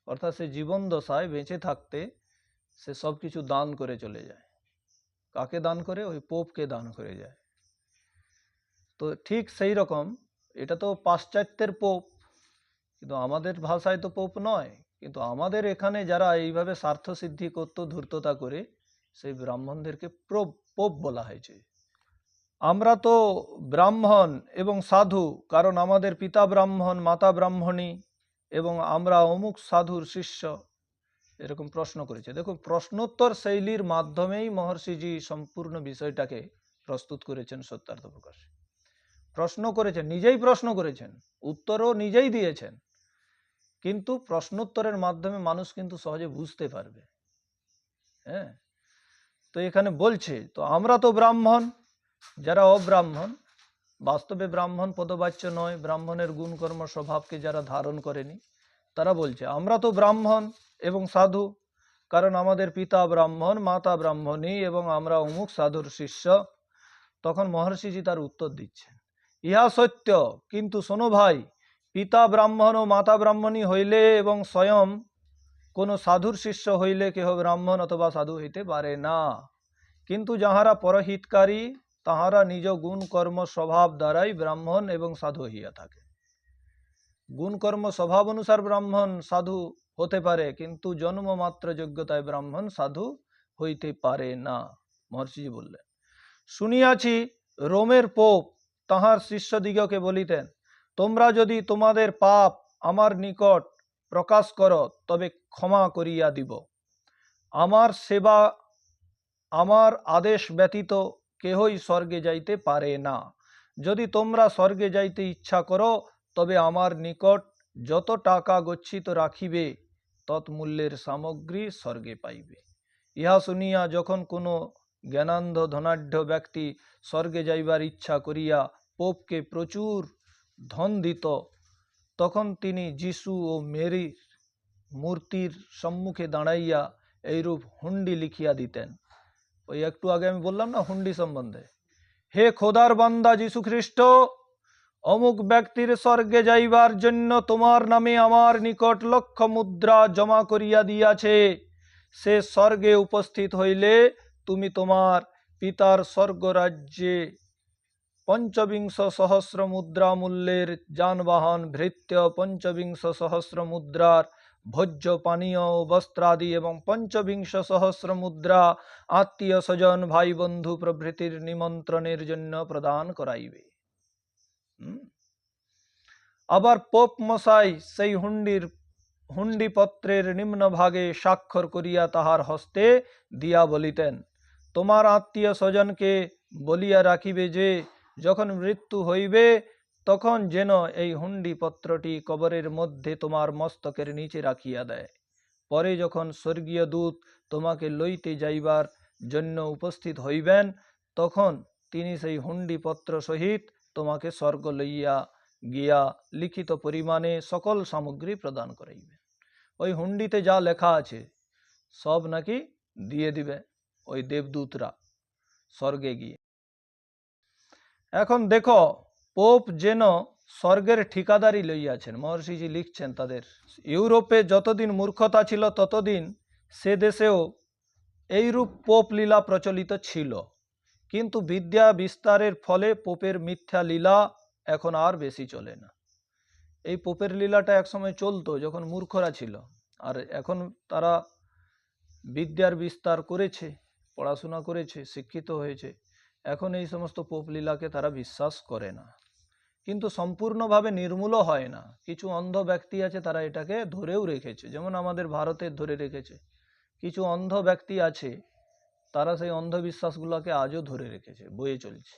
অর্থাৎ সে জীবন দশায় বেঁচে থাকতে সে সবকিছু দান করে চলে যায়। কাকে দান করে? ওই পোপকে দান করে যায়। তো ঠিক সেই রকম এটা তো পাশ্চাত্যের পোপ, কিন্তু আমাদের ভাষায় তো পোপ নয়। কিন্তু আমাদের এখানে যারা এইভাবে স্বার্থ সিদ্ধি করত, ধূর্ততা করে, সেই ব্রাহ্মণদেরকে পোপ বলা হয়েছে। আমরা তো ব্রাহ্মণ এবং সাধু, কারণ আমাদের পিতা ব্রাহ্মণ, মাতা ব্রাহ্মণী, এবং আমরা অমুক সাধুর শিষ্য, এরকম প্রশ্ন করেছে। দেখুন, প্রশ্নোত্তর শৈলীর মাধ্যমেই মহর্ষিজি সম্পূর্ণ বিষয়টাকে প্রস্তুত করেছেন সত্যার্থ প্রকাশ। প্রশ্ন করেছেন, নিজেই প্রশ্ন করেছেন, উত্তরও নিজেই দিয়েছেন, কিন্তু প্রশ্নোত্তরের মাধ্যমে মানুষ কিন্তু সহজে বুঝতে পারবে। তো এখানে বলছে, তো আমরা তো ব্রাহ্মণ, যারা অব্রাহ্মণ, বাস্তবে ব্রাহ্মণ পদবাচ্য নয়, ব্রাহ্মণের গুণকর্ম স্বভাবকে যারা ধারণ করেনি, তারা বলছে আমরা তো ব্রাহ্মণ এবং সাধু, কারণ আমাদের পিতা ব্রাহ্মণ, মাতা ব্রাহ্মণী, এবং আমরা অমুক সাধুর শিষ্য। তখন মহর্ষিজি তার উত্তর দিচ্ছেন, ইহা সত্য, কিন্তু শোনো ভাই, পিতা ব্রাহ্মণ ও মাতা ব্রাহ্মণী হইলে এবং স্বয়ং কোনো সাধুর শিষ্য হইলে কেহ ব্রাহ্মণ অথবা সাধু হইতে পারে না। কিন্তু যাহারা পরহিতকারী, তাহারা নিজ গুণ কর্ম স্বভাব দ্বারাই ব্রাহ্মণ এবং সাধু হইয়া থাকে। গুণ কর্ম স্বভাব অনুসার ব্রাহ্মণ সাধু হতে পারে, কিন্তু জন্মমাত্র যোগ্যতায় ব্রাহ্মণ সাধু হইতে পারে না। মহর্ষিজি বললেন, শুনিয়াছি রোমের পোপ তাহার শিষ্যদিগকে বলিতেন, তোমরা যদি তোমাদের পাপ আমার নিকট প্রকাশ করো তবে ক্ষমা করিয়া দিব। আমার সেবা আমার আদেশ ব্যতীত কেহই স্বর্গে যাইতে পারে না। যদি তোমরা স্বর্গে যাইতে ইচ্ছা করো তবে আমার নিকট যত টাকা গচ্ছিত রাখিবে তৎমূল্যের সামগ্রী স্বর্গে পাইবে। ইহা শুনিয়া যখন কোনো জ্ঞানান্ধ ধনাঢ্য ব্যক্তি স্বর্গে যাইবার ইচ্ছা করিয়া পোপকে প্রচুর ধন দিত, তখন তিনি যিশু ও মেরির মূর্তির সম্মুখে দাঁড়াইয়া এইরূপ হুন্ডি লিখিয়া দিতেন। ওই একটু আগে আমি বললাম না হুন্ডি সম্বন্ধে, হে খোদার বান্দা যীশু খ্রিস্ট, অমুক ব্যক্তির স্বর্গে যাইবার জন্য তোমার নামে আমার নিকট লক্ষ মুদ্রা জমা করিয়া দিয়াছে। সে স্বর্গে উপস্থিত হইলে তুমি তোমার পিতার স্বর্গরাজ্যে পঞ্চবিংশ সহস্র মুদ্রা মূল্যের যানবাহন, ভৃত্য, পঞ্চবিংশ সহস্র মুদ্রার ভোজ্য পানীয় ও বস্ত্রাদি এবং পঞ্চবিংশ সহস্র মুদ্রা আত্মীয় স্বজন ভাই বন্ধু প্রভৃতির নিমন্ত্রণের জন্য প্রদান করাইবে। আবার পোপ মশাই সেই হুন্ডিপত্রের নিম্নভাগে স্বাক্ষর করিয়া তাহার হস্তে দিয়া বলিতেন, তোমার আত্মীয় স্বজনকে বলিয়া রাখিবে যে যখন মৃত্যু হইবে তখন যেন এই হুন্ডিপত্রটি কবরের মধ্যে তোমার মস্তকের নিচে রাখিয়া দেয়। পরে যখন স্বর্গীয় দূত তোমাকে লইতে যাইবার জন্য উপস্থিত হইবেন তখন তিনি সেই হুন্ডিপত্র সহিত তোমাকে স্বর্গ লইয়া গিয়া লিখিত পরিমাণে সকল সামগ্রী প্রদান করাইবেন। ওই হুন্ডিতে যা লেখা আছে সব নাকি দিয়ে দিবে ওই দেবদূতরা স্বর্গে গিয়ে। এখন দেখো পোপ যেন স্বর্গের ঠিকাদারি লইয়াছেন। মহর্ষিজি লিখছেন তাদের, ইউরোপে যতদিন মূর্খতা ছিল ততদিন সে দেশেও এইরূপ পোপ লীলা প্রচলিত ছিল, কিন্তু বিদ্যা বিস্তারের ফলে পোপের মিথ্যা লীলা এখন আর বেশি চলে না। এই পোপের লীলাটা একসময় চলতো যখন মূর্খরা ছিল, আর এখন তারা বিদ্যার বিস্তার করেছে, পড়াশোনা করেছে, শিক্ষিত হয়েছে, এখন এই সমস্ত পোপ লীলাকে তারা বিশ্বাস করে না। কিন্তু সম্পূর্ণভাবে নির্মূলও হয় না। কিছু অন্ধ ব্যক্তি আছে তারা এটাকে ধরেও রেখেছে, যেমন আমাদের ভারতের ধরে রেখেছে। কিছু অন্ধ ব্যক্তি আছে তারা সেই অন্ধবিশ্বাসগুলোকে আজও ধরে রেখেছে, বয়ে চলছে।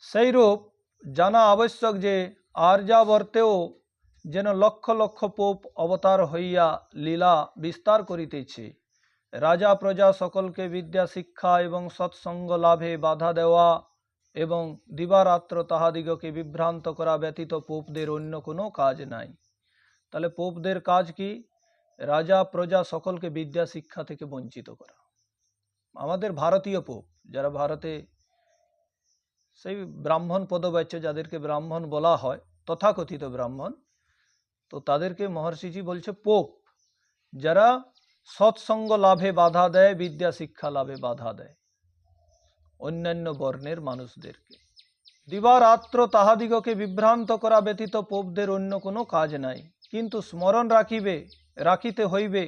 সেইরূপ জানা আবশ্যক যে আর্যাবর্তেও যেন লক্ষ লক্ষ পোপ অবতার হইয়া লীলা বিস্তার করিতেছে। রাজা প্রজা সকলকে বিদ্যা শিক্ষা এবং সৎসঙ্গ লাভে বাধা দেওয়া এবং দিবারাত্র তাহাদিগকে বিভ্রান্ত করা ব্যতীত পোপদের অন্য কোনো কাজ নাই। তাহলে পোপদের কাজ কি? রাজা প্রজা সকলকে বিদ্যা শিক্ষা থেকে বঞ্চিত করা। আমাদের ভারতীয় পোপ যারা ভারতে সেই ব্রাহ্মণ পদবাচ্য, যাদেরকে ব্রাহ্মণ বলা হয়, তথাকথিত ব্রাহ্মণ, তো তাদেরকে মহর্ষিজি বলছে পোপ, যারা সৎসঙ্গ লাভে বাধা দেয়, বিদ্যা শিক্ষা লাভে বাধা দেয় অন্যান্য বর্ণের মানুষদেরকে। দিবারাত্র তাহাদিগকে বিভ্রান্ত করা ব্যতীত পোপদের অন্য কোনো কাজ নাই। কিন্তু স্মরণ রাখিতে হইবে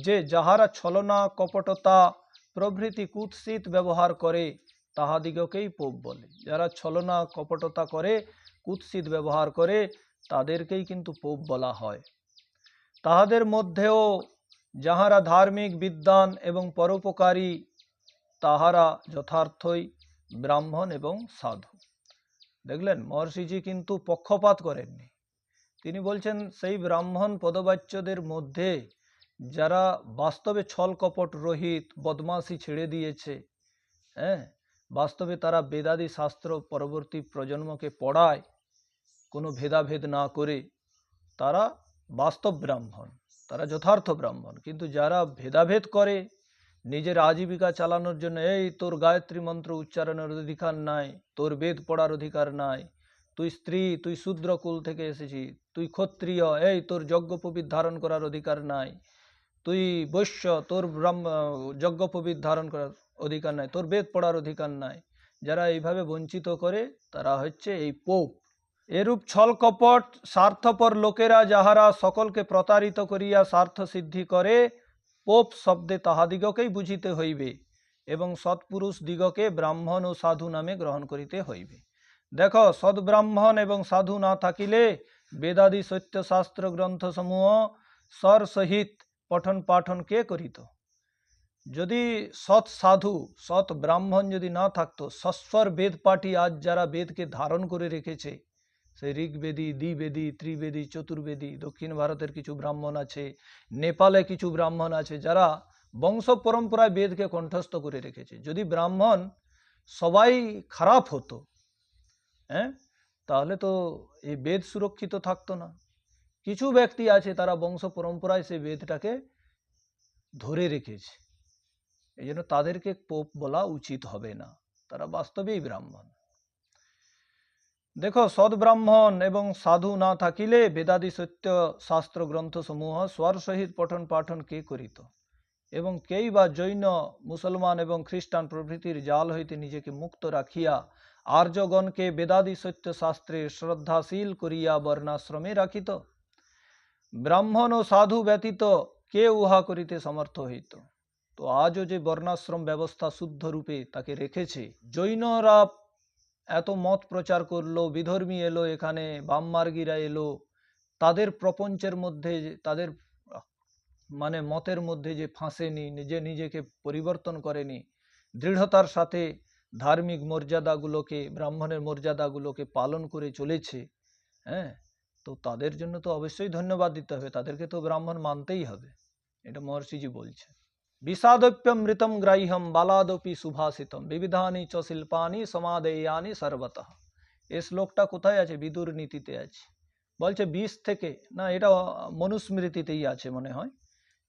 যে যাহারা ছলনা কপটতা প্রভৃতি কুৎসিত ব্যবহার করে তাহাদিগকেই পোপ বলে। যারা ছলনা কপটতা করে, কুৎসিত ব্যবহার করে, তাদেরকেই কিন্তু পোপ বলা হয়। তাহাদের মধ্যেও যাহারা ধার্মিক বিদ্বান এবং পরোপকারী তাহারা যথার্থই ব্রাহ্মণ এবং সাধু। দেখলেন, মহর্ষিজি কিন্তু পক্ষপাত করেননি। তিনি বলছেন সেই ব্রাহ্মণ পদবাচ্যদের মধ্যে যারা বাস্তবে ছল কপট রহিত বদমাশি ছেড়ে দিয়েছে, বাস্তবে তারা বেদাদি শাস্ত্র পরবর্তী প্রজন্মকে পড়ায় কোনো ভেদাভেদ না করে, তারা বাস্তব ব্রাহ্মণ, তারা যথার্থ ব্রাহ্মণ। কিন্তু যারা ভেদাভেদ করে নিজের আজীবিকা চালানোর জন্য, এই তোর গায়ত্রী মন্ত্র উচ্চারণের অধিকার নাই, তোর বেদ পড়ার অধিকার নাই, তুই স্ত্রী, তুই শূদ্র কুল থেকে এসেছি, তুই ক্ষত্রিয়, এই তোর যজ্ঞোপবীত ধারণ করার অধিকার নাই, তুই বৈশ্য, তোর যজ্ঞোপবীত ধারণ করার অধিকার নাই, তোর বেদ পড়ার অধিকার নাই। যারা এইভাবে বঞ্চিত করে তারা হচ্ছে এই পোপ। এরূপ ছল কপট স্বার্থপর লোকেরা যাহারা সকলকে প্রতারিত করিয়া স্বার্থ সিদ্ধি করে, পোপ শব্দে তাহাদিগকেই বুঝিতে হইবে এবং সৎপুরুষ দিগকে ব্রাহ্মণ ও সাধু নামে গ্রহণ করিতে হইবে। দেখো, সদ্ব্রাহ্মণ এবং সাধু না থাকিলে বেদাদি সত্য শাস্ত্র গ্রন্থ সমূহ স্বর সহিত পঠন পাঠন কে করিত? যদি সৎ সাধু সৎ ব্রাহ্মণ যদি না থাকতো, সস্বর বেদ পাঠী আজ যারা বেদকে ধারণ করে রেখেছে, সেই ঋগ্বেদী, দ্বিবেদী, ত্রিবেদী, চতুর্বেদী, দক্ষিণ ভারতের কিছু ব্রাহ্মণ আছে, নেপালে কিছু ব্রাহ্মণ আছে, যারা বংশ পরম্পরায় বেদকে কণ্ঠস্থ করে রেখেছে। যদি ব্রাহ্মণ সবাই খারাপ হতো, তাহলে তো এই বেদ সুরক্ষিত থাকতো না। কিছু ব্যক্তি আছে তারা বংশ পরম্পরায় সেই বেদটাকে ধরে রেখেছে, এই জন্য তাদেরকে পোপ বলা উচিত হবে না, তারা বাস্তবেই ব্রাহ্মণ। দেখো, সদ্ব্রাহ্মণ এবং সাধু না থাকিলে বেদাদি সত্য শাস্ত্র গ্রন্থ সমূহ স্বর সহিত পঠন পাঠন কে করিত? এবং কেই বা জৈন, মুসলমান এবং খ্রিস্টান প্রভৃতির জাল হইতে নিজেকে মুক্ত রাখিয়া আর্যগণকে বেদাদি সত্য শাস্ত্রে শ্রদ্ধাশীল করিয়া বর্ণাশ্রমে রাখিত? ব্রাহ্মণ ও সাধু ব্যতীত কে উহা করিতে সমর্থ হইত? তো আজও যে বর্ণাশ্রম ব্যবস্থা শুদ্ধ রূপে তাকে রেখেছে, জৈনরা এত মত প্রচার করলো, বিধর্মী এলো, এখানে বামমার্গীরা এলো, তাদের প্রপঞ্চের মধ্যে, তাদের মানে মতের মধ্যে যে ফাঁসেনি, নিজেকে পরিবর্তন করেনি, দৃঢ়তার সাথে ধার্মিক মর্যাদাগুলোকে, ব্রাহ্মণের মর্যাদাগুলোকে পালন করে চলেছে, তো তাদের জন্য তো অবশ্যই ধন্যবাদ দিতে হবে, তাদেরকে তো ব্রাহ্মণ মানতেই হবে। এটা মহর্ষিজি বলছে। বিষাদপ্যমৃতম গ্রাহ্যম বালাদপি সুভাষিতম বিবিধানি চ শিল্পানি সমাদেয়ানি সর্বতঃ। এই শ্লোকটা কোথায় আছে? বিদুর নীতিতে আছে। বলছে বিষ থেকে, না এটা মনুস্মৃতিতেই আছে মনে হয়,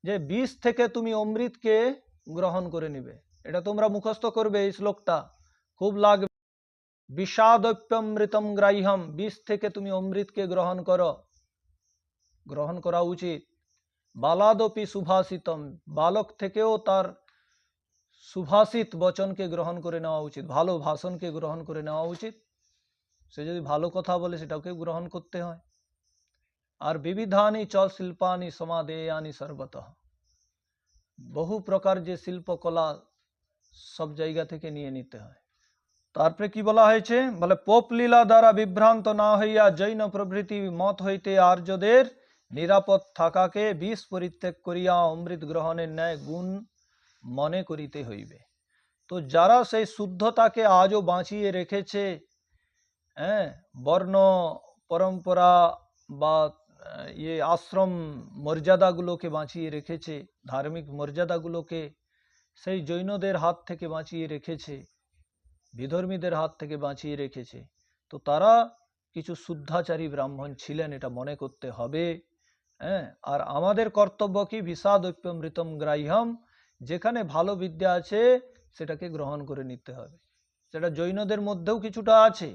যে বিষ থেকে তুমি অমৃতকে গ্রহণ করে নিবে। এটা তোমরা মুখস্থ করবে, এই শ্লোকটা খুব লাগবে। বিষাদপ্যমৃতম গ্রাহ্যম, বিষ থেকে তুমি অমৃতকে গ্রহণ করো, গ্রহণ করা উচিত। বালাদপি সুভাষিতম, বালক থেকেও তার সুভাষিত বচনকে গ্রহণ করে নেওয়া উচিত, ভালো ভাষণকে গ্রহণ করে নেওয়া উচিত। সে যদি ভালো কথা বলে সেটাকে গ্রহণ করতে হয়। আর বিবিধানি চ শিল্পানি সমাদেয়ানি সর্বতঃ, বহু প্রকার যে শিল্পকলা সব জায়গা থেকে নিয়ে নিতে হয়। তারপরে কি বলা হয়েছে? বলে পোপ লীলা দ্বারা বিভ্রান্ত না হইয়া জৈন প্রভৃতি মত হইতে আর্যদের নিরাপদ থাকাকে বিষ পরিত্যাগ করিয়া অমৃত গ্রহণের ন্যায় গুণ মনে করিতে হইবে। তো যারা সেই শুদ্ধতাকে আজও বাঁচিয়ে রেখেছে, বর্ণ পরম্পরা বা আশ্রম মর্যাদাগুলোকে বাঁচিয়ে রেখেছে, ধার্মিক মর্যাদাগুলোকে সেই জৈনদের হাত থেকে বাঁচিয়ে রেখেছে, বিধর্মীদের হাত থেকে বাঁচিয়ে রেখেছে, তো তারা কিছু শুদ্ধাচারী ব্রাহ্মণ ছিলেন, এটা মনে করতে হবে। আর আমাদের কর্তব্য কি? বিষাদপ্যমৃতম গ্রাহ্যম, যেখানে ভালো বিদ্যা আছে সেটাকে গ্রহণ করে নিতে হবে। সেটা জৈনদের মধ্যেও কিছুটা আছে,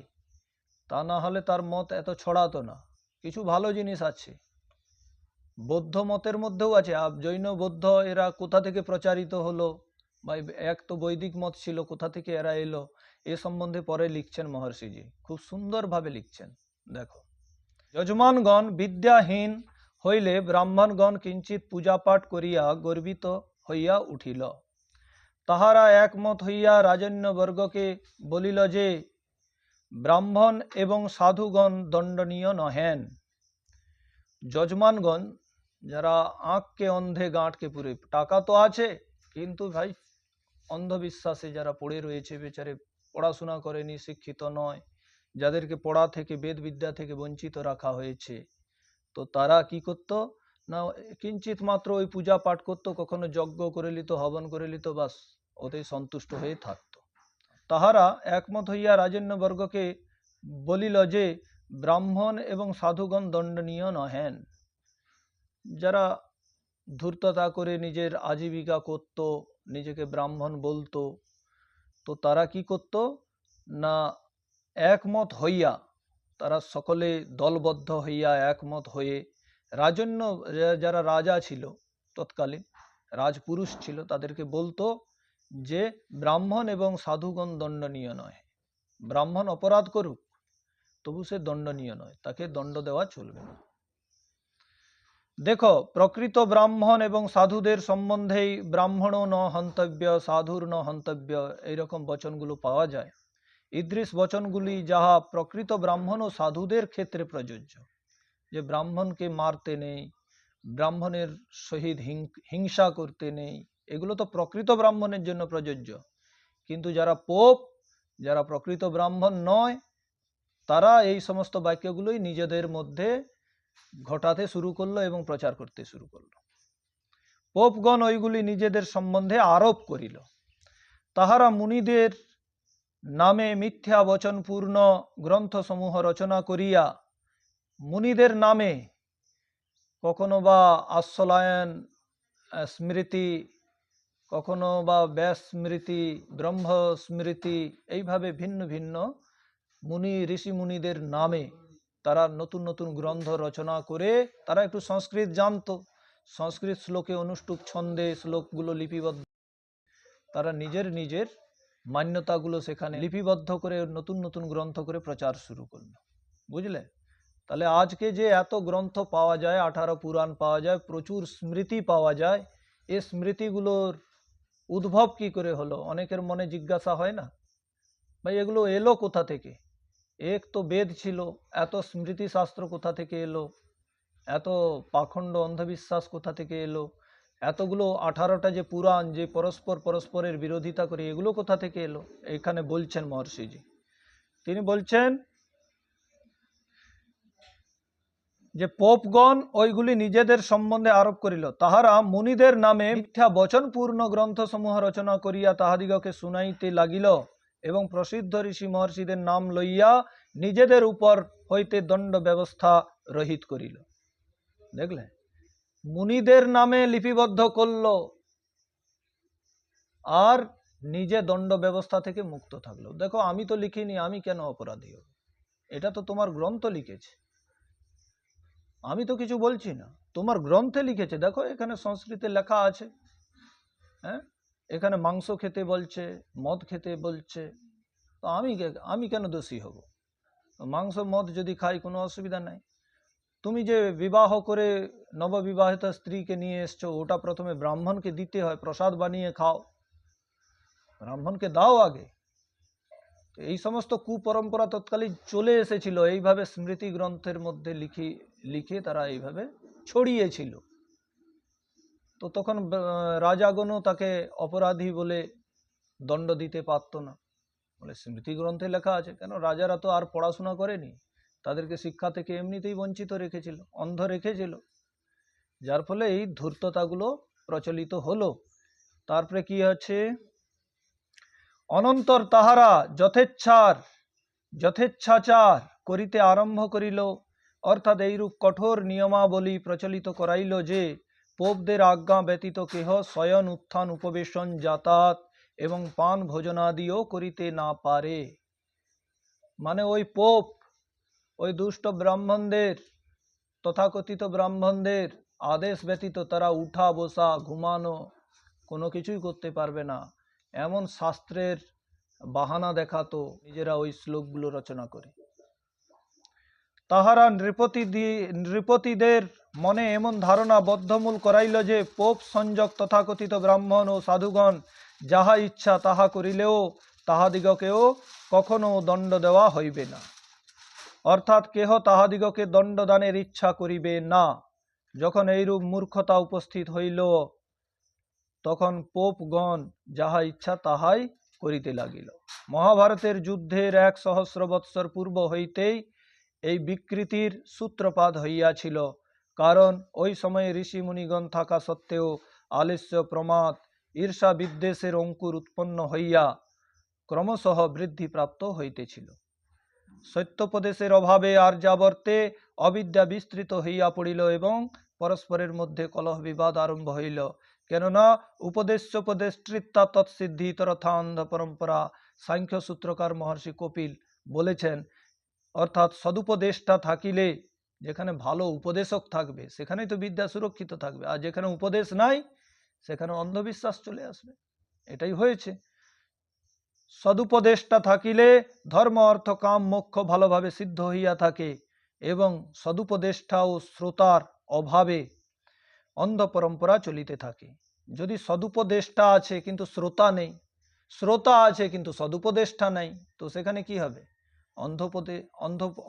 তা না হলে তার মত এত ছড়াতো না। কিছু ভালো জিনিস আছে, বৌদ্ধ মতের মধ্যেও আছে। জৈন বৌদ্ধ এরা কোথা থেকে প্রচারিত হলো, বা এক তো বৈদিক মত ছিল, কোথা থেকে এরা এলো, এ সম্বন্ধে পরে লিখছেন মহর্ষিজি, খুব সুন্দরভাবে লিখছেন। দেখো, যজমানগণ বিদ্যাহীন হইলে ব্রাহ্মণগণ কিঞ্চিত পূজাপাঠ করিয়া গর্বিত হইয়া উঠিল। তাহারা একমত হইয়া রাজন্যবর্গকে বলিল যে ব্রাহ্মণ এবং সাধুগণ দণ্ডনীয় নহেন। যজমানগণ, যারা আঁককে অন্ধে গাঁটকে পুরে, টাকা তো আছে কিন্তু ভাই অন্ধবিশ্বাসে যারা পড়ে রয়েছে, বেচারে পড়াশোনা করেনি, শিক্ষিত নয়, যাদেরকে পড়া থেকে, বেদ বিদ্যা থেকে বঞ্চিত রাখা হয়েছে, তো তারা কি করত না, কিঞ্চিত মাত্র ওই পূজা পাঠ করতো, কখনো যজ্ঞ করে নিত, হবন করে নিত, বাস ওতেই সন্তুষ্ট হয়ে থাকতো। তাহারা একমত হইয়া রাজন্যবর্গকে বলিল যে ব্রাহ্মণ এবং সাধুগণ দণ্ডনীয় নহেন। যারা ধূর্ততা করে নিজের আজীবিকা করত, নিজেকে ব্রাহ্মণ বলতো, তো তারা কি করত না, একমত হইয়া, তারা সকলে দলবদ্ধ হইয়া একমত হয়ে রাজন্য, যারা রাজা ছিল তৎকালীন রাজপুরুষ ছিল, তাদেরকে বলতো যে ব্রাহ্মণ এবং সাধুগণ দণ্ডনীয় নয়। ব্রাহ্মণ অপরাধ করুক তবু সে দণ্ডনীয় নয়, তাকে দণ্ড দেওয়া চলবে না। দেখো, প্রকৃত ব্রাহ্মণ এবং সাধুদের সম্বন্ধেই ব্রাহ্মণও ন হন্তব্য সাধুর ন হন্তব্য এইরকম বচনগুলো পাওয়া যায়। ইদৃশ বচনগুলি যাহা প্রকৃত ব্রাহ্মণ ও সাধুদের ক্ষেত্রে প্রযোজ্য, যে ব্রাহ্মণকে মারতে নেই, ব্রাহ্মণের সহিত হিংসা করতে নেই, এগুলো তো প্রকৃত ব্রাহ্মণের জন্য প্রযোজ্য। কিন্তু যারা পোপ, যারা প্রকৃত ব্রাহ্মণ নয়, তারা এই সমস্ত বাক্যগুলোই নিজেদের মধ্যে ঘটাতে শুরু করলো এবং প্রচার করতে শুরু করলো। পোপগণ ওইগুলি নিজেদের সম্বন্ধে আরোপ করিল। তাহারা মুনিদের নামে মিথ্যা বচনপূর্ণ গ্রন্থসমূহ রচনা করিয়া, মুনিদের নামে কখনো বা আশ্বলায়ন স্মৃতি, কখনো বা ব্যাস স্মৃতি, ব্রহ্ম স্মৃতি, এইভাবে ভিন্ন ভিন্ন মুনি ঋষি মুনিদের নামে তারা নতুন নতুন গ্রন্থ রচনা করে, তারা একটু সংস্কৃত জানতো, সংস্কৃত শ্লোকে অনুষ্টুপ ছন্দে শ্লোকগুলো লিপিবদ্ধ, তারা নিজের নিজের মান্যতাগুলো সেখানে লিপিবদ্ধ করে নতুন নতুন গ্রন্থ করে প্রচার শুরু করলো। বুঝলে? তাহলে আজকে যে এত গ্রন্থ পাওয়া যায়, 18 পুরাণ পাওয়া যায়, প্রচুর স্মৃতি পাওয়া যায়, এই স্মৃতিগুলোর উদ্ভব কি করে হলো? অনেকের মনে জিজ্ঞাসা হয় না? ভাই, এগুলো এলো কোথা থেকে? এক তো বেদ ছিল, এত স্মৃতি শাস্ত্র কোথা থেকে এলো? এত পাখণ্ড অন্ধবিশ্বাস কোথা থেকে এলো? এতগুলো 18টা যে পুরাণ, যে পরস্পরের বিরোধিতা করে, এগুলো কোথা থেকে এলো? এখানে বলছেন মহর্ষিজি, তিনি বলছেন যে পোপগণ ওইগুলি নিজেদের সম্বন্ধে আরোপ করিল। তাহারা মুনিদের নামে মিথ্যা বচনপূর্ণ গ্রন্থসমূহ রচনা করিয়া তাহাদিগকে শুনাইতে লাগিল এবং প্রসিদ্ধ ঋষি মহর্ষিদের নাম লইয়া নিজেদের উপর হইতে দণ্ড ব্যবস্থা রহিত করিল। দেখলে, মুনিদের নামে লিপিবদ্ধ করল আর নিজে দণ্ড ব্যবস্থা থেকে মুক্ত থাকলো। দেখো, আমি তো লিখিনি, আমি কেন অপরাধী হব? এটা তো তোমার গ্রন্থ লিখেছে, আমি তো কিছু বলছি না, তোমার গ্রন্থে লিখেছে। দেখো, এখানে সংস্কৃতে লেখা আছে, হ্যাঁ, এখানে মাংস খেতে বলছে, মদ খেতে বলছে, তো আমি কেন দোষী হব? মাংস মদ যদি খাই কোনো অসুবিধা নাই। তুমি যে বিবাহ করে নববিবাহিত স্ত্রীকে নিয়ে এসছো, ওটা প্রথমে ব্রাহ্মণকে দিতে হয়, প্রসাদ বানিয়ে খাও, ব্রাহ্মণকে দাও আগে। এই সমস্ত কুপরম্পরা তৎকালীন চলে এসেছিল, এইভাবে স্মৃতি গ্রন্থের মধ্যে লিখে তারা এইভাবে ছড়িয়েছিল। তো তখন রাজাগণও তাকে অপরাধী বলে দণ্ড দিতে পারত না, বলে স্মৃতি গ্রন্থে লেখা আছে। কেন, রাজারা তো আর পড়াশোনা করেনি, তাদেরকে শিক্ষা থেকে এমনিতেই বঞ্চিত রেখেছিল, অন্ধ রেখেছিল, যার ফলে এই ধূর্ততাগুলো প্রচলিত হলো। তারপরে কি আছে, অনন্তর তাহারা যথেচ্ছাচার করিতে আরম্ভ করিল, অর্থাৎ এইরূপ কঠোর নিয়মাবলী প্রচলিত করাইল যে পোপদের আজ্ঞা ব্যতীত কেহ শয়ন উত্থান উপবেশন যাতায়াত এবং পান ভোজনাদিও করিতে না পারে। মানে ওই পোপ ওই দুষ্ট ব্রাহ্মণদের, তথাকথিত ব্রাহ্মণদের আদেশ ব্যতীত তারা উঠা বসা ঘুমানো কোনো কিছুই করতে পারবে না, এমন শাস্ত্রের বাহানা দেখাতো নিজেরা ওই শ্লোকগুলো রচনা করে। তাহারা নৃপতিদের মনে এমন ধারণা বদ্ধমূল করাইল যে পোপ সংযোগ তথাকথিত ব্রাহ্মণ ও সাধুগণ যাহা ইচ্ছা তাহা করিলেও তাহাদিগকেও কখনো দণ্ড দেওয়া হইবে না, অর্থাৎ কেহ তাহাদিগকে দণ্ডদানের ইচ্ছা করিবে না। যখন এইরূপ মূর্খতা উপস্থিত হইল, তখন পোপগণ যাহা ইচ্ছা তাহাই করিতে লাগিল। মহাভারতের যুদ্ধের 100 বৎসর পূর্ব হইতেই এই বিকৃতির সূত্রপাত হইয়াছিল, কারণ ওই সময়ে ঋষি মুনিগণ থাকা সত্ত্বেও আলস্য, প্রমাদ, ঈর্ষা বিদ্বেষের অঙ্কুর উৎপন্ন হইয়া ক্রমশঃ বৃদ্ধিপ্রাপ্ত হইতেছিল। সত্যোপদেশের অভাবে আর্যাবর্তে অবিদ্যা বিস্তৃত হইয়া পড়িল এবং পরস্পরের মধ্যে কলহ বিবাদ আরম্ভ হইল। কেননা উপদেশোপদেষ্টৃত্বা তৎসিদ্ধি তরথা অন্ধ পরম্পরা, সাংখ্য সূত্রকার মহর্ষি কপিল বলেছেন, অর্থাৎ সদুপদেশটা থাকিলে, যেখানে ভালো উপদেশক থাকবে সেখানেই তো বিদ্যা সুরক্ষিত থাকবে, আর যেখানে উপদেশ নাই সেখানে অন্ধবিশ্বাস চলে আসবে। এটাই হয়েছে। সদুপদেষ্টা থাকিলে ধর্ম অর্থ কাম মোক্ষ ভালোভাবে সিদ্ধ হইয়া থাকে, এবং সদুপদেষ্টা ও শ্রোতার অভাবে অন্ধ পরম্পরা চলিতে থাকে। যদি সদুপদেষ্টা আছে কিন্তু শ্রোতা নেই, শ্রোতা আছে কিন্তু সদুপদেষ্টা নাই, তো সেখানে কি হবে?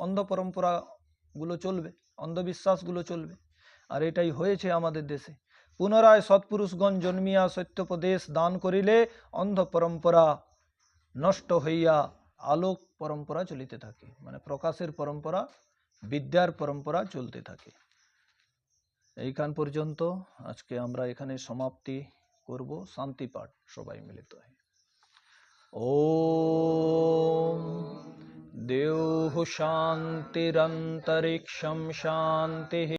অন্ধ পরম্পরাগুলো চলবে, অন্ধবিশ্বাসগুলো চলবে। আর এটাই হয়েছে আমাদের দেশে। পুনরায় সৎপুরুষগণ জন্মিয়া সত্যোপদেশ দান করিলে অন্ধ পরম্পরা নষ্ট হইয়া আলোক পরম্পরা চলিতে থাকে, মানে প্রকাশের পরম্পরা, বিদ্যার পরম্পরা চলতে থাকে। এইখান পর্যন্ত আজকে আমরা এখানে সমাপ্তি করব। শান্তি পাঠ সবাই মিলিত হয়ে। ওম দেওঃ শান্তিরন্তরিক্ষং শান্তিঃ।